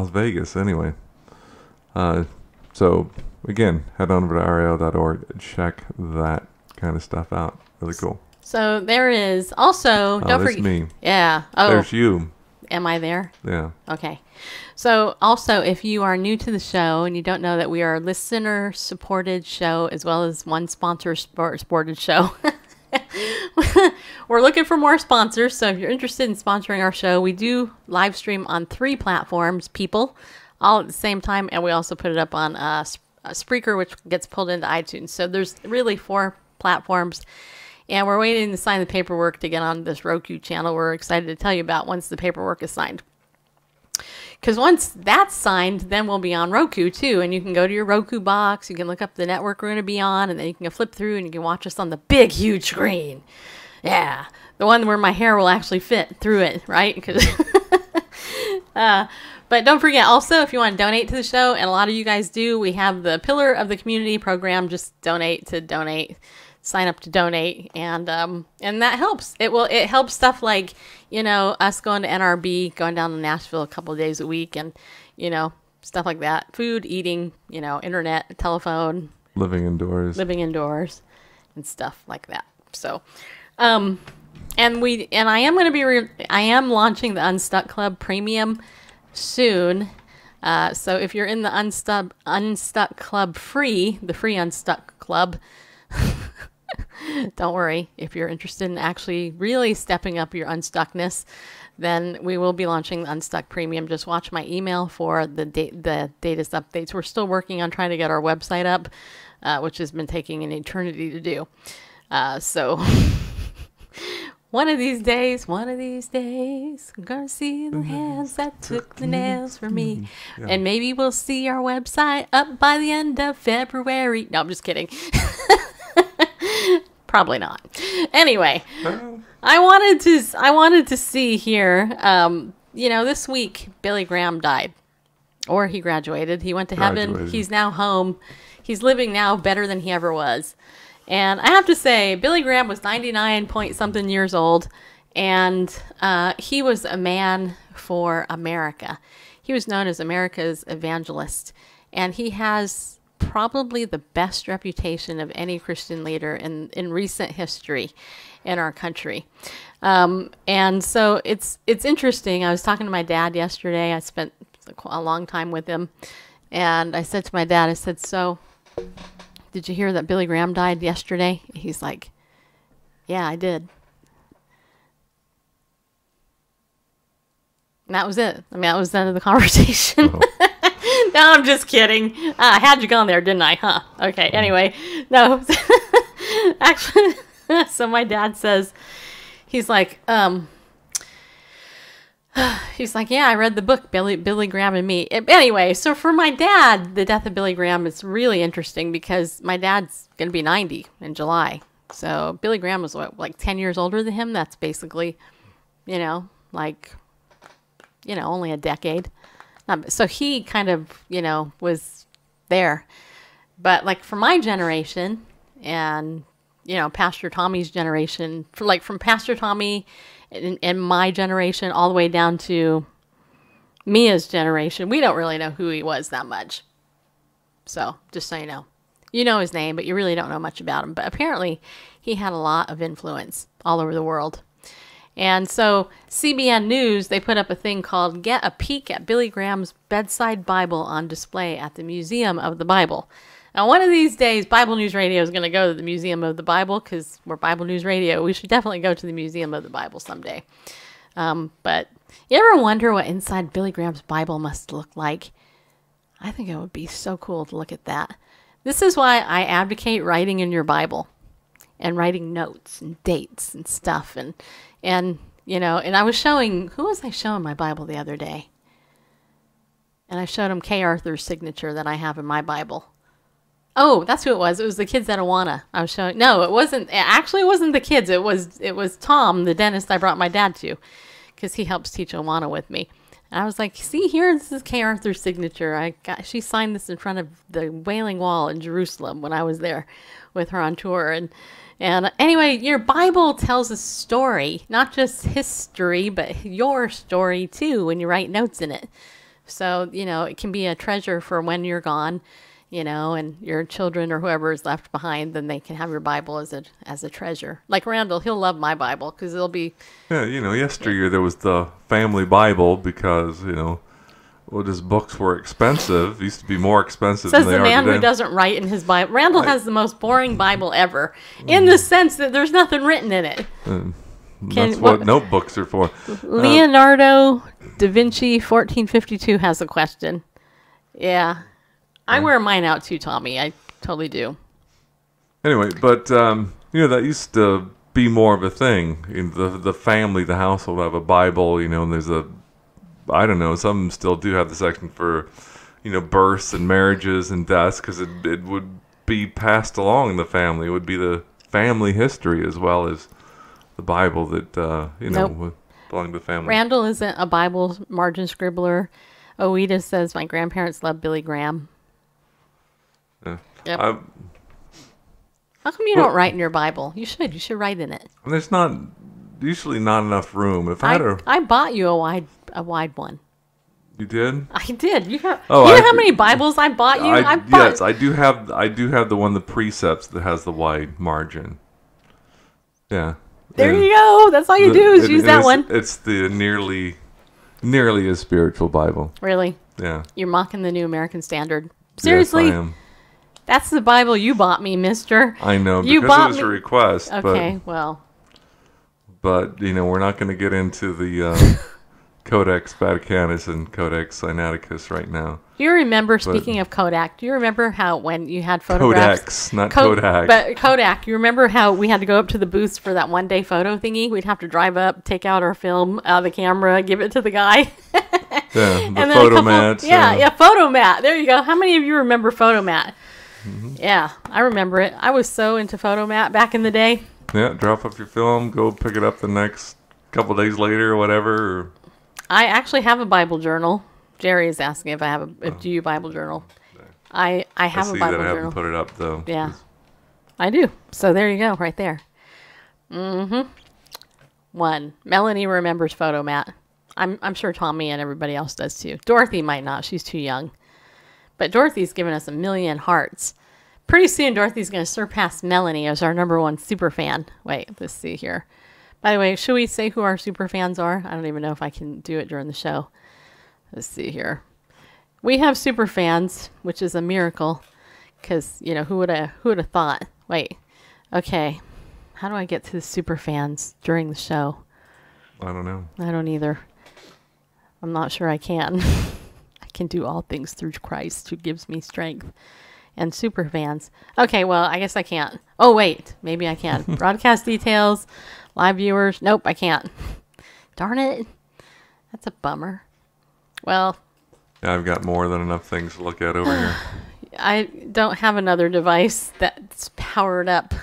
Vegas. Anyway, so again, head on over to rl.org and check that kind of stuff out. Really cool. So there is also don't that's forget. me. Yeah. Oh, There's you. am I there? Yeah. Okay. So also, if you are new to the show and you don't know that we are a listener-supported show as well as one sponsor-supported show, we're looking for more sponsors. So if you're interested in sponsoring our show, we do live stream on 3 platforms, people, all at the same time, and we also put it up on Spreaker, which gets pulled into iTunes. So there's really 4 platforms. And we're waiting to sign the paperwork to get on this Roku channel we're excited to tell you about once the paperwork is signed. Because once that's signed, then we'll be on Roku too. And you can go to your Roku box, you can look up the network we're going to be on, and then you can go flip through and you can watch us on the big, huge screen. Yeah, the one where my hair will actually fit through it, right? But don't forget, also, if you want to donate to the show, and a lot of you guys do, we have the Pillar of the Community program. Just donate to donate. Sign up to donate, and that helps. It helps stuff like, us going to NRB, going down to Nashville a couple of days a week, and stuff like that. Food, eating, internet, telephone, Living indoors, and stuff like that. So, and I am going to I am launching the Unstuck Club Premium soon. So if you're in the Unstuck Club free, the free Unstuck Club. Don't worry, if you're interested in actually really stepping up your unstuckness, then we will be launching the Unstuck Premium. Just watch my email for the data updates. We're still working on trying to get our website up, which has been taking an eternity to do. So one of these days, I'm going to see the hands that took the nails for me. Yeah. And maybe we'll see our website up by the end of February. No, I'm just kidding. Probably not. Anyway, I wanted to see here. This week Billy Graham died, or he graduated. He went to heaven. He's now home. He's living now better than he ever was. And I have to say, Billy Graham was 99-point-something years old, and he was a man for America. He was known as America's evangelist, and he has probably the best reputation of any Christian leader in recent history in our country. And so it's interesting. I was talking to my dad yesterday. I spent a long time with him. And I said to my dad, I said, so did you hear that Billy Graham died yesterday? He's like, yeah, I did. And that was it. I mean, that was the end of the conversation. Oh. No, I'm just kidding. I had you gone there, didn't I? Huh? Okay, anyway. No. Actually, so my dad says, he's like, yeah, I read the book, Billy Graham and Me. Anyway, so for my dad, the death of Billy Graham is really interesting because my dad's going to be 90 in July. So Billy Graham was, what, like 10 years older than him? That's basically, only a decade. So he kind of, was there. But like for my generation and, Pastor Tommy's generation, from Pastor Tommy and my generation all the way down to Mia's generation, we don't really know who he was that much. So just so you know. You know his name, but you really don't know much about him. But apparently he had a lot of influence all over the world. And so CBN News, they put up a thing called Get a Peek at Billy Graham's Bedside Bible on display at the Museum of the Bible. Now, one of these days, Bible News Radio is going to go to the Museum of the Bible because we're Bible News Radio. We should definitely go to the Museum of the Bible someday. But you ever wonder what inside Billy Graham's Bible must look like? I think it would be so cool to look at that. This is why I advocate writing in your Bible and writing notes and dates and stuff. And I was showing, who was I showing my Bible the other day? And I showed him Kay Arthur's signature that I have in my Bible. Oh, that's who it was. It was the kids at Awana. I was showing. No, it wasn't. Actually, it wasn't the kids. It was Tom, the dentist I brought my dad to, because he helps teach Awana with me. And I was like, see here, this is Kay Arthur's signature. She signed this in front of the Wailing Wall in Jerusalem when I was there with her on tour. And anyway, your Bible tells a story, not just history, but your story too when you write notes in it. So, it can be a treasure for when you're gone, and your children or whoever is left behind, then they can have your Bible as a treasure. Like Randall, he'll love my Bible because it'll be... Yeah, yesteryear there was the family Bible because, his books were expensive. It used to be more expensive than they are today. Says the man who doesn't write in his Bible. Randall has the most boring Bible ever, in the sense that there's nothing written in it. That's what notebooks are for. Leonardo da Vinci 1452 has a question. Yeah. I wear mine out too, Tommy. I totally do. Anyway, but, that used to be more of a thing. The family, the household have a Bible, and there's I don't know, some still do have the section for, births and marriages and deaths because it would be passed along in the family. It would be the family history as well as the Bible that, nope. would belong to the family. Randall isn't a Bible margin scribbler. Oida says, my grandparents loved Billy Graham. Yeah. Yep. How come you don't write in your Bible? You should. You should write in it. There's usually not enough room. I bought you a wide one. You did? I did. You know how many Bibles I bought you? Yes, I do have the one, the precepts that has the wide margin. Yeah. There you go. That's all you do is use that one. It's the nearly a spiritual Bible. Really? Yeah. You're mocking the New American Standard. Seriously? Yes, I am. That's the Bible you bought me, mister. I know, because it was a request. Okay, well. But, we're not going to get into the Codex Vaticanus and Codex Sinaiticus right now. Do you remember, speaking of Kodak, do you remember how when you had photographs? Codex, not Kodak. But Kodak, you remember how we had to go up to the booths for that one-day photo thingy? We'd have to drive up, take out our film out of the camera, give it to the guy. Yeah, the Photomat. Yeah, Photomat. There you go. How many of you remember Photomat? Mm-hmm. Yeah, I remember it. I was so into Photomat back in the day. Yeah, drop off your film, go pick it up the next couple days later or whatever. I actually have a Bible journal. Jerry is asking if I have do you Bible journal? I have a Bible journal. I haven't put it up though. Yeah, I do. So there you go, right there. Mm-hmm. One. Melanie remembers Photomat. I'm sure Tommy and everybody else does too. Dorothy might not. She's too young. But Dorothy's given us 1 million hearts. Pretty soon, Dorothy's going to surpass Melanie as our #1 super fan. Wait, let's see here. By the way, should we say who our super fans are? I don't even know if I can do it during the show. Let's see here. We have super fans, which is a miracle. Because, who would have thought? Wait. Okay. How do I get to the super fans during the show? I don't know. I don't either. I'm not sure I can. I can do all things through Christ who gives me strength. And super fans. Okay, well, I guess I can't. Oh, wait. Maybe I can. Broadcast details. Live viewers. Nope, I can't. Darn it. That's a bummer. Well. Yeah, I've got more than enough things to look at over here. I don't have another device that's powered up.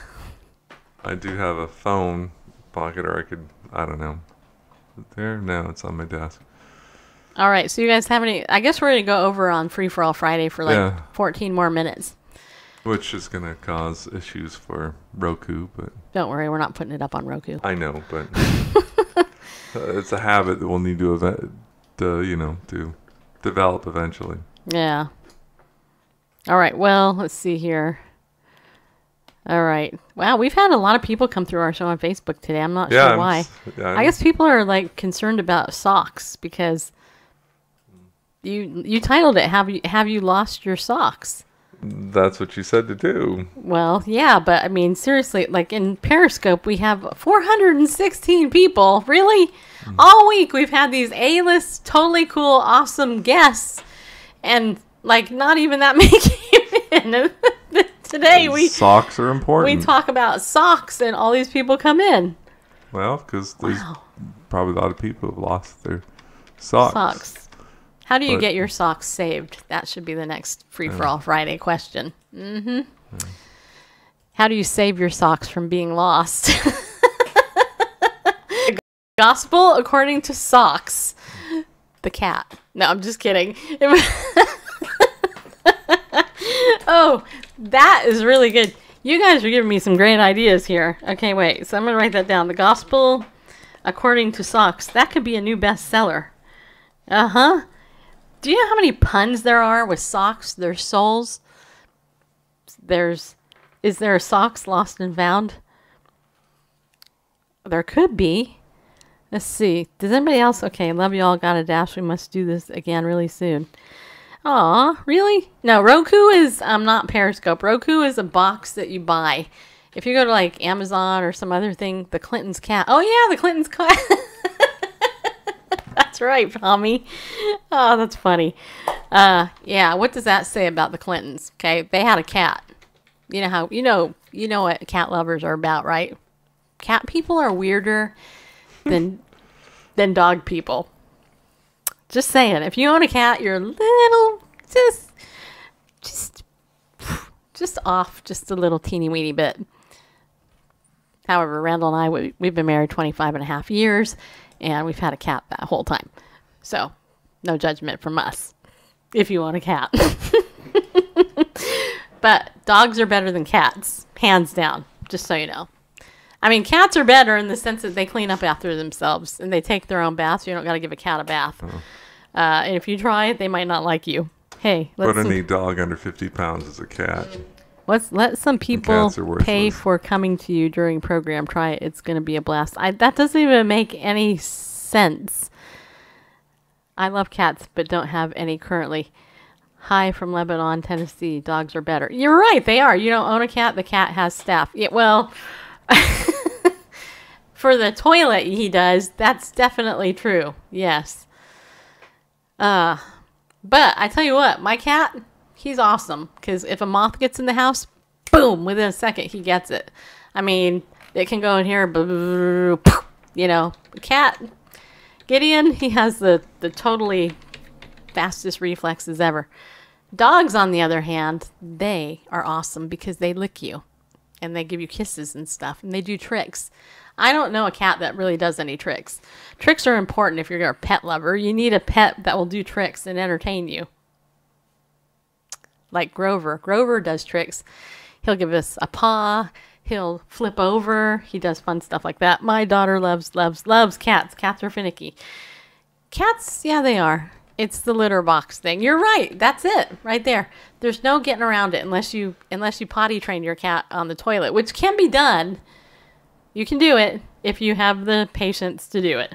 I do have a phone pocket, or I don't know. Is it there? No, it's on my desk. All right, so you guys have any... I guess we're going to go over on Free For All Friday for 14 more minutes. Which is going to cause issues for Roku, but... Don't worry, we're not putting it up on Roku. I know, but... it's a habit that we'll need to develop eventually. Yeah. All right, well, let's see here. All right. Wow, we've had a lot of people come through our show on Facebook today. I'm not sure why. I guess people are concerned about socks because you titled it "Have you lost your socks?" That's what you said to do. Well, yeah, but I mean seriously, in Periscope we have 416 people. Really? All week we've had these A-list, totally cool, awesome guests, and not even that many came in. Today socks are important. We talk about socks, and all these people come in. Well, because there's probably a lot of people who've lost their socks. How do you get your socks saved? That should be the next Free For All Friday question. How do you save your socks from being lost? Gospel according to socks. The cat. No, I'm just kidding. Oh, that is really good. You guys are giving me some great ideas here. Okay, wait. So I'm going to write that down. The gospel according to socks. That could be a new bestseller. Uh-huh. Do you know how many puns there are with socks? There's souls. Is there a socks lost and found? There could be. Let's see. Does anybody else? Okay, love you all. Got a dash. We must do this again really soon. Aw, really? No, Roku is not Periscope. Roku is a box that you buy. If you go to Amazon or some other thing, the Clinton's cat. Oh yeah, the Clinton's cat. That's right, Tommy. Oh, that's funny. Yeah, what does that say about the Clintons? Okay, they had a cat. You know how you know what cat lovers are about, right? Cat people are weirder than dog people. Just saying, if you own a cat, you're a little just off just a little teeny weeny bit. However, Randall and I, we've been married 25 and a half years, and we've had a cat that whole time. So, no judgment from us if you own a cat. But dogs are better than cats, hands down, just so you know. I mean, cats are better in the sense that they clean up after themselves, and they take their own baths. You don't got to give a cat a bath. And if you try it, they might not like you. Hey, but any dog under 50 pounds is a cat. Let some people pay for coming to you during program. Try it. It's going to be a blast. That doesn't even make any sense. I love cats, but don't have any currently. Hi from Lebanon, Tennessee. Dogs are better. You're right. They are. You don't own a cat. The cat has staff. Yeah, well, for the toilet he does. That's definitely true. Yes. But I tell you what, my cat, he's awesome. Because if a moth gets in the house, boom, within a second he gets it. I mean, it can go in here, the cat, Gideon, he has the totally fastest reflexes ever. Dogs, on the other hand, they are awesome because they lick you. And they give you kisses and stuff. And they do tricks. I don't know a cat that really does any tricks. Tricks are important if you're a pet lover. You need a pet that will do tricks and entertain you. Like Grover. Grover does tricks. He'll give us a paw. He'll flip over. He does fun stuff like that. My daughter loves cats. Cats are finicky. Cats, yeah, they are. It's the litter box thing. You're right. That's it. Right there. There's no getting around it unless you potty train your cat on the toilet, which can be done. You can do it if you have the patience to do it.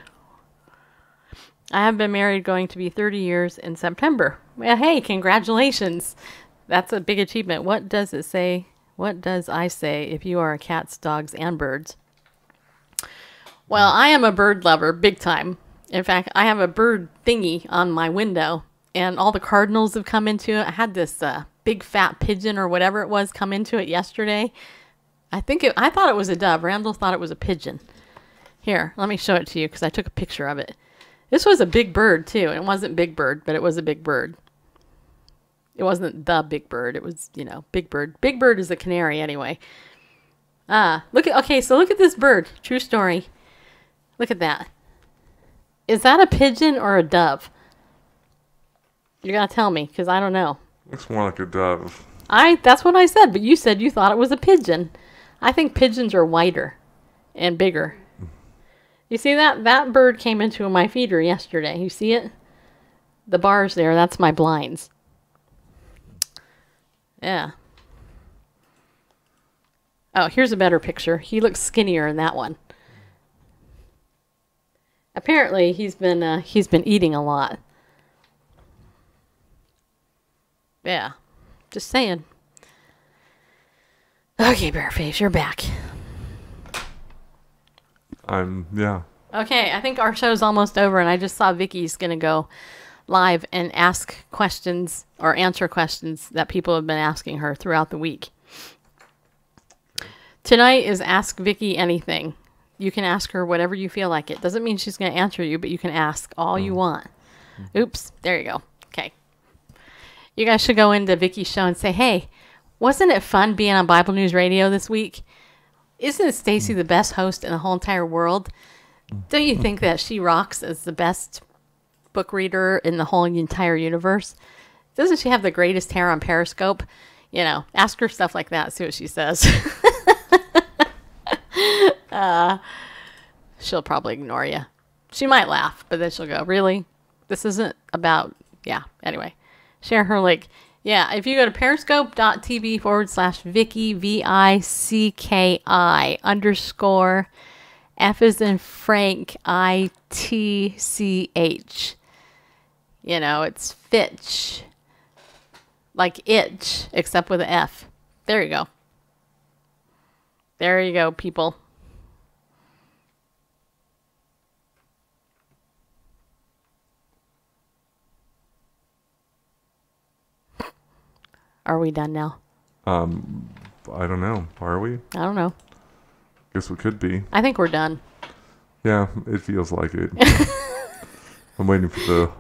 I have been married going to be 30 years in September. Well, hey, congratulations. That's a big achievement. What does it say? What does I say if you are cats, dogs, and birds? Well, I am a bird lover, big time. In fact, I have a bird thingy on my window, and all the cardinals have come into it. I had this big fat pigeon or whatever it was come into it yesterday. I thought it was a dove. Randall thought it was a pigeon. Here, let me show it to you because I took a picture of it. This was a big bird too. It wasn't Big Bird, but it was a big bird. It wasn't the big bird. It was, big bird. Big bird is a canary anyway. Look at this bird. True story. Look at that. Is that a pigeon or a dove? You gotta tell me, because I don't know. Looks more like a dove. That's what I said, but you said you thought it was a pigeon. I think pigeons are whiter and bigger. You see that? That bird came into my feeder yesterday. You see it? The bars there, that's my blinds. Yeah. Oh, here's a better picture. He looks skinnier in that one. Apparently, he's been eating a lot. Yeah, just saying. Okay, Bearface, you're back. Yeah. Okay, I think our show's almost over, and I just saw Vicky's gonna go live and ask questions or answer questions that people have been asking her throughout the week. Tonight is Ask Vicky Anything. You can ask her whatever you feel like. It doesn't mean she's going to answer you, but you can ask all you want. Oops, there you go. Okay. You guys should go into Vicky's show and say, hey, wasn't it fun being on Bible News Radio this week? Isn't Stacy the best host in the whole entire world? Don't you think that she rocks as the best book reader in the whole entire universe? Doesn't she have the greatest hair on Periscope? Ask her stuff like that. See what she says. She'll probably ignore you. She might laugh, but then she'll go, really? This isn't about... Yeah, anyway. Share her link. Yeah, if you go to periscope.tv/Vicky, VICKI _ F as in Frank, ITCH. It's Fitch. Like itch, except with an F. There you go. There you go, people. Are we done now? I don't know. Are we? I don't know. Guess we could be. I think we're done. Yeah, it feels like it. I'm waiting for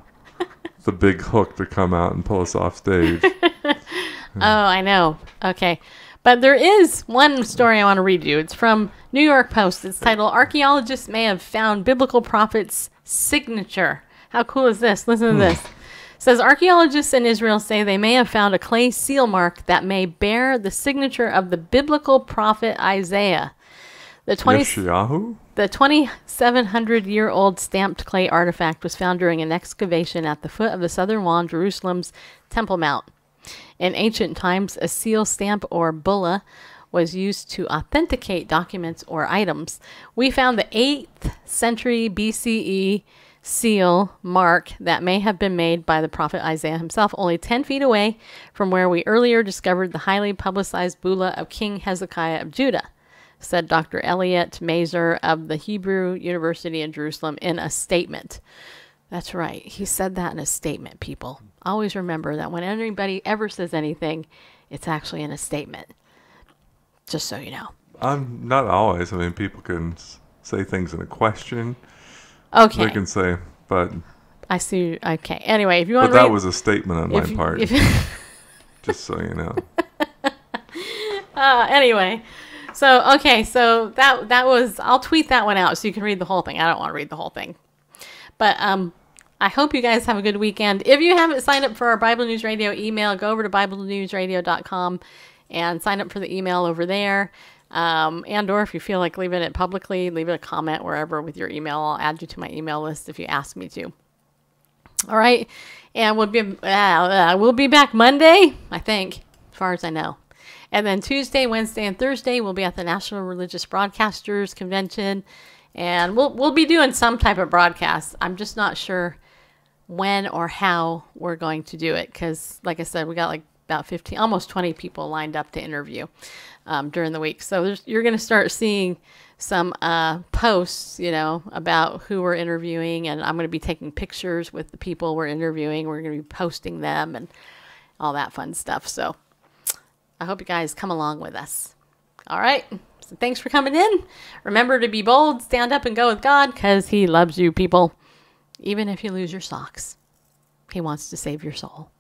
the big hook to come out and pull us off stage. Oh, I know. Okay. But there is one story I want to read you. It's from New York Post. It's titled, Archaeologists May Have Found Biblical Prophet's Signature. How cool is this? Listen to this. It says, archaeologists in Israel say they may have found a clay seal mark that may bear the signature of the biblical prophet Isaiah. The 2,700-year-old stamped clay artifact was found during an excavation at the foot of the southern wall in Jerusalem's Temple Mount. In ancient times, a seal stamp or bulla was used to authenticate documents or items. We found the 8th century BCE seal mark that may have been made by the prophet Isaiah himself, only 10 feet away from where we earlier discovered the highly publicized bulla of King Hezekiah of Judah, said Dr. Elliot Mazer of the Hebrew University in Jerusalem in a statement. That's right. He said that in a statement, people. Always remember that when anybody ever says anything, it's actually in a statement. Just so you know. Not always. I mean, people can say things in a question. Okay. They can say, but... I see. Okay. Anyway, if you want to to that was a statement on my part. Just so you know. Anyway. So, okay. So that was... I'll tweet that one out so you can read the whole thing. I don't want to read the whole thing. But I hope you guys have a good weekend. If you haven't signed up for our Bible News Radio email, go over to BibleNewsRadio.com and sign up for the email over there. And or if you feel like leaving it publicly, leave it a comment wherever with your email. I'll add you to my email list if you ask me to. All right. And we'll be back Monday, I think, as far as I know. And then Tuesday, Wednesday, and Thursday, we'll be at the National Religious Broadcasters Convention. And we'll be doing some type of broadcast. I'm just not sure when or how we're going to do it. Because, like I said, we got like about 15, almost 20 people lined up to interview during the week. So you're going to start seeing some posts, about who we're interviewing, and I'm going to be taking pictures with the people we're interviewing. We're going to be posting them and all that fun stuff. So I hope you guys come along with us. All right. So thanks for coming in. Remember to be bold, stand up and go with God, because he loves you, people. Even if you lose your socks, he wants to save your soul.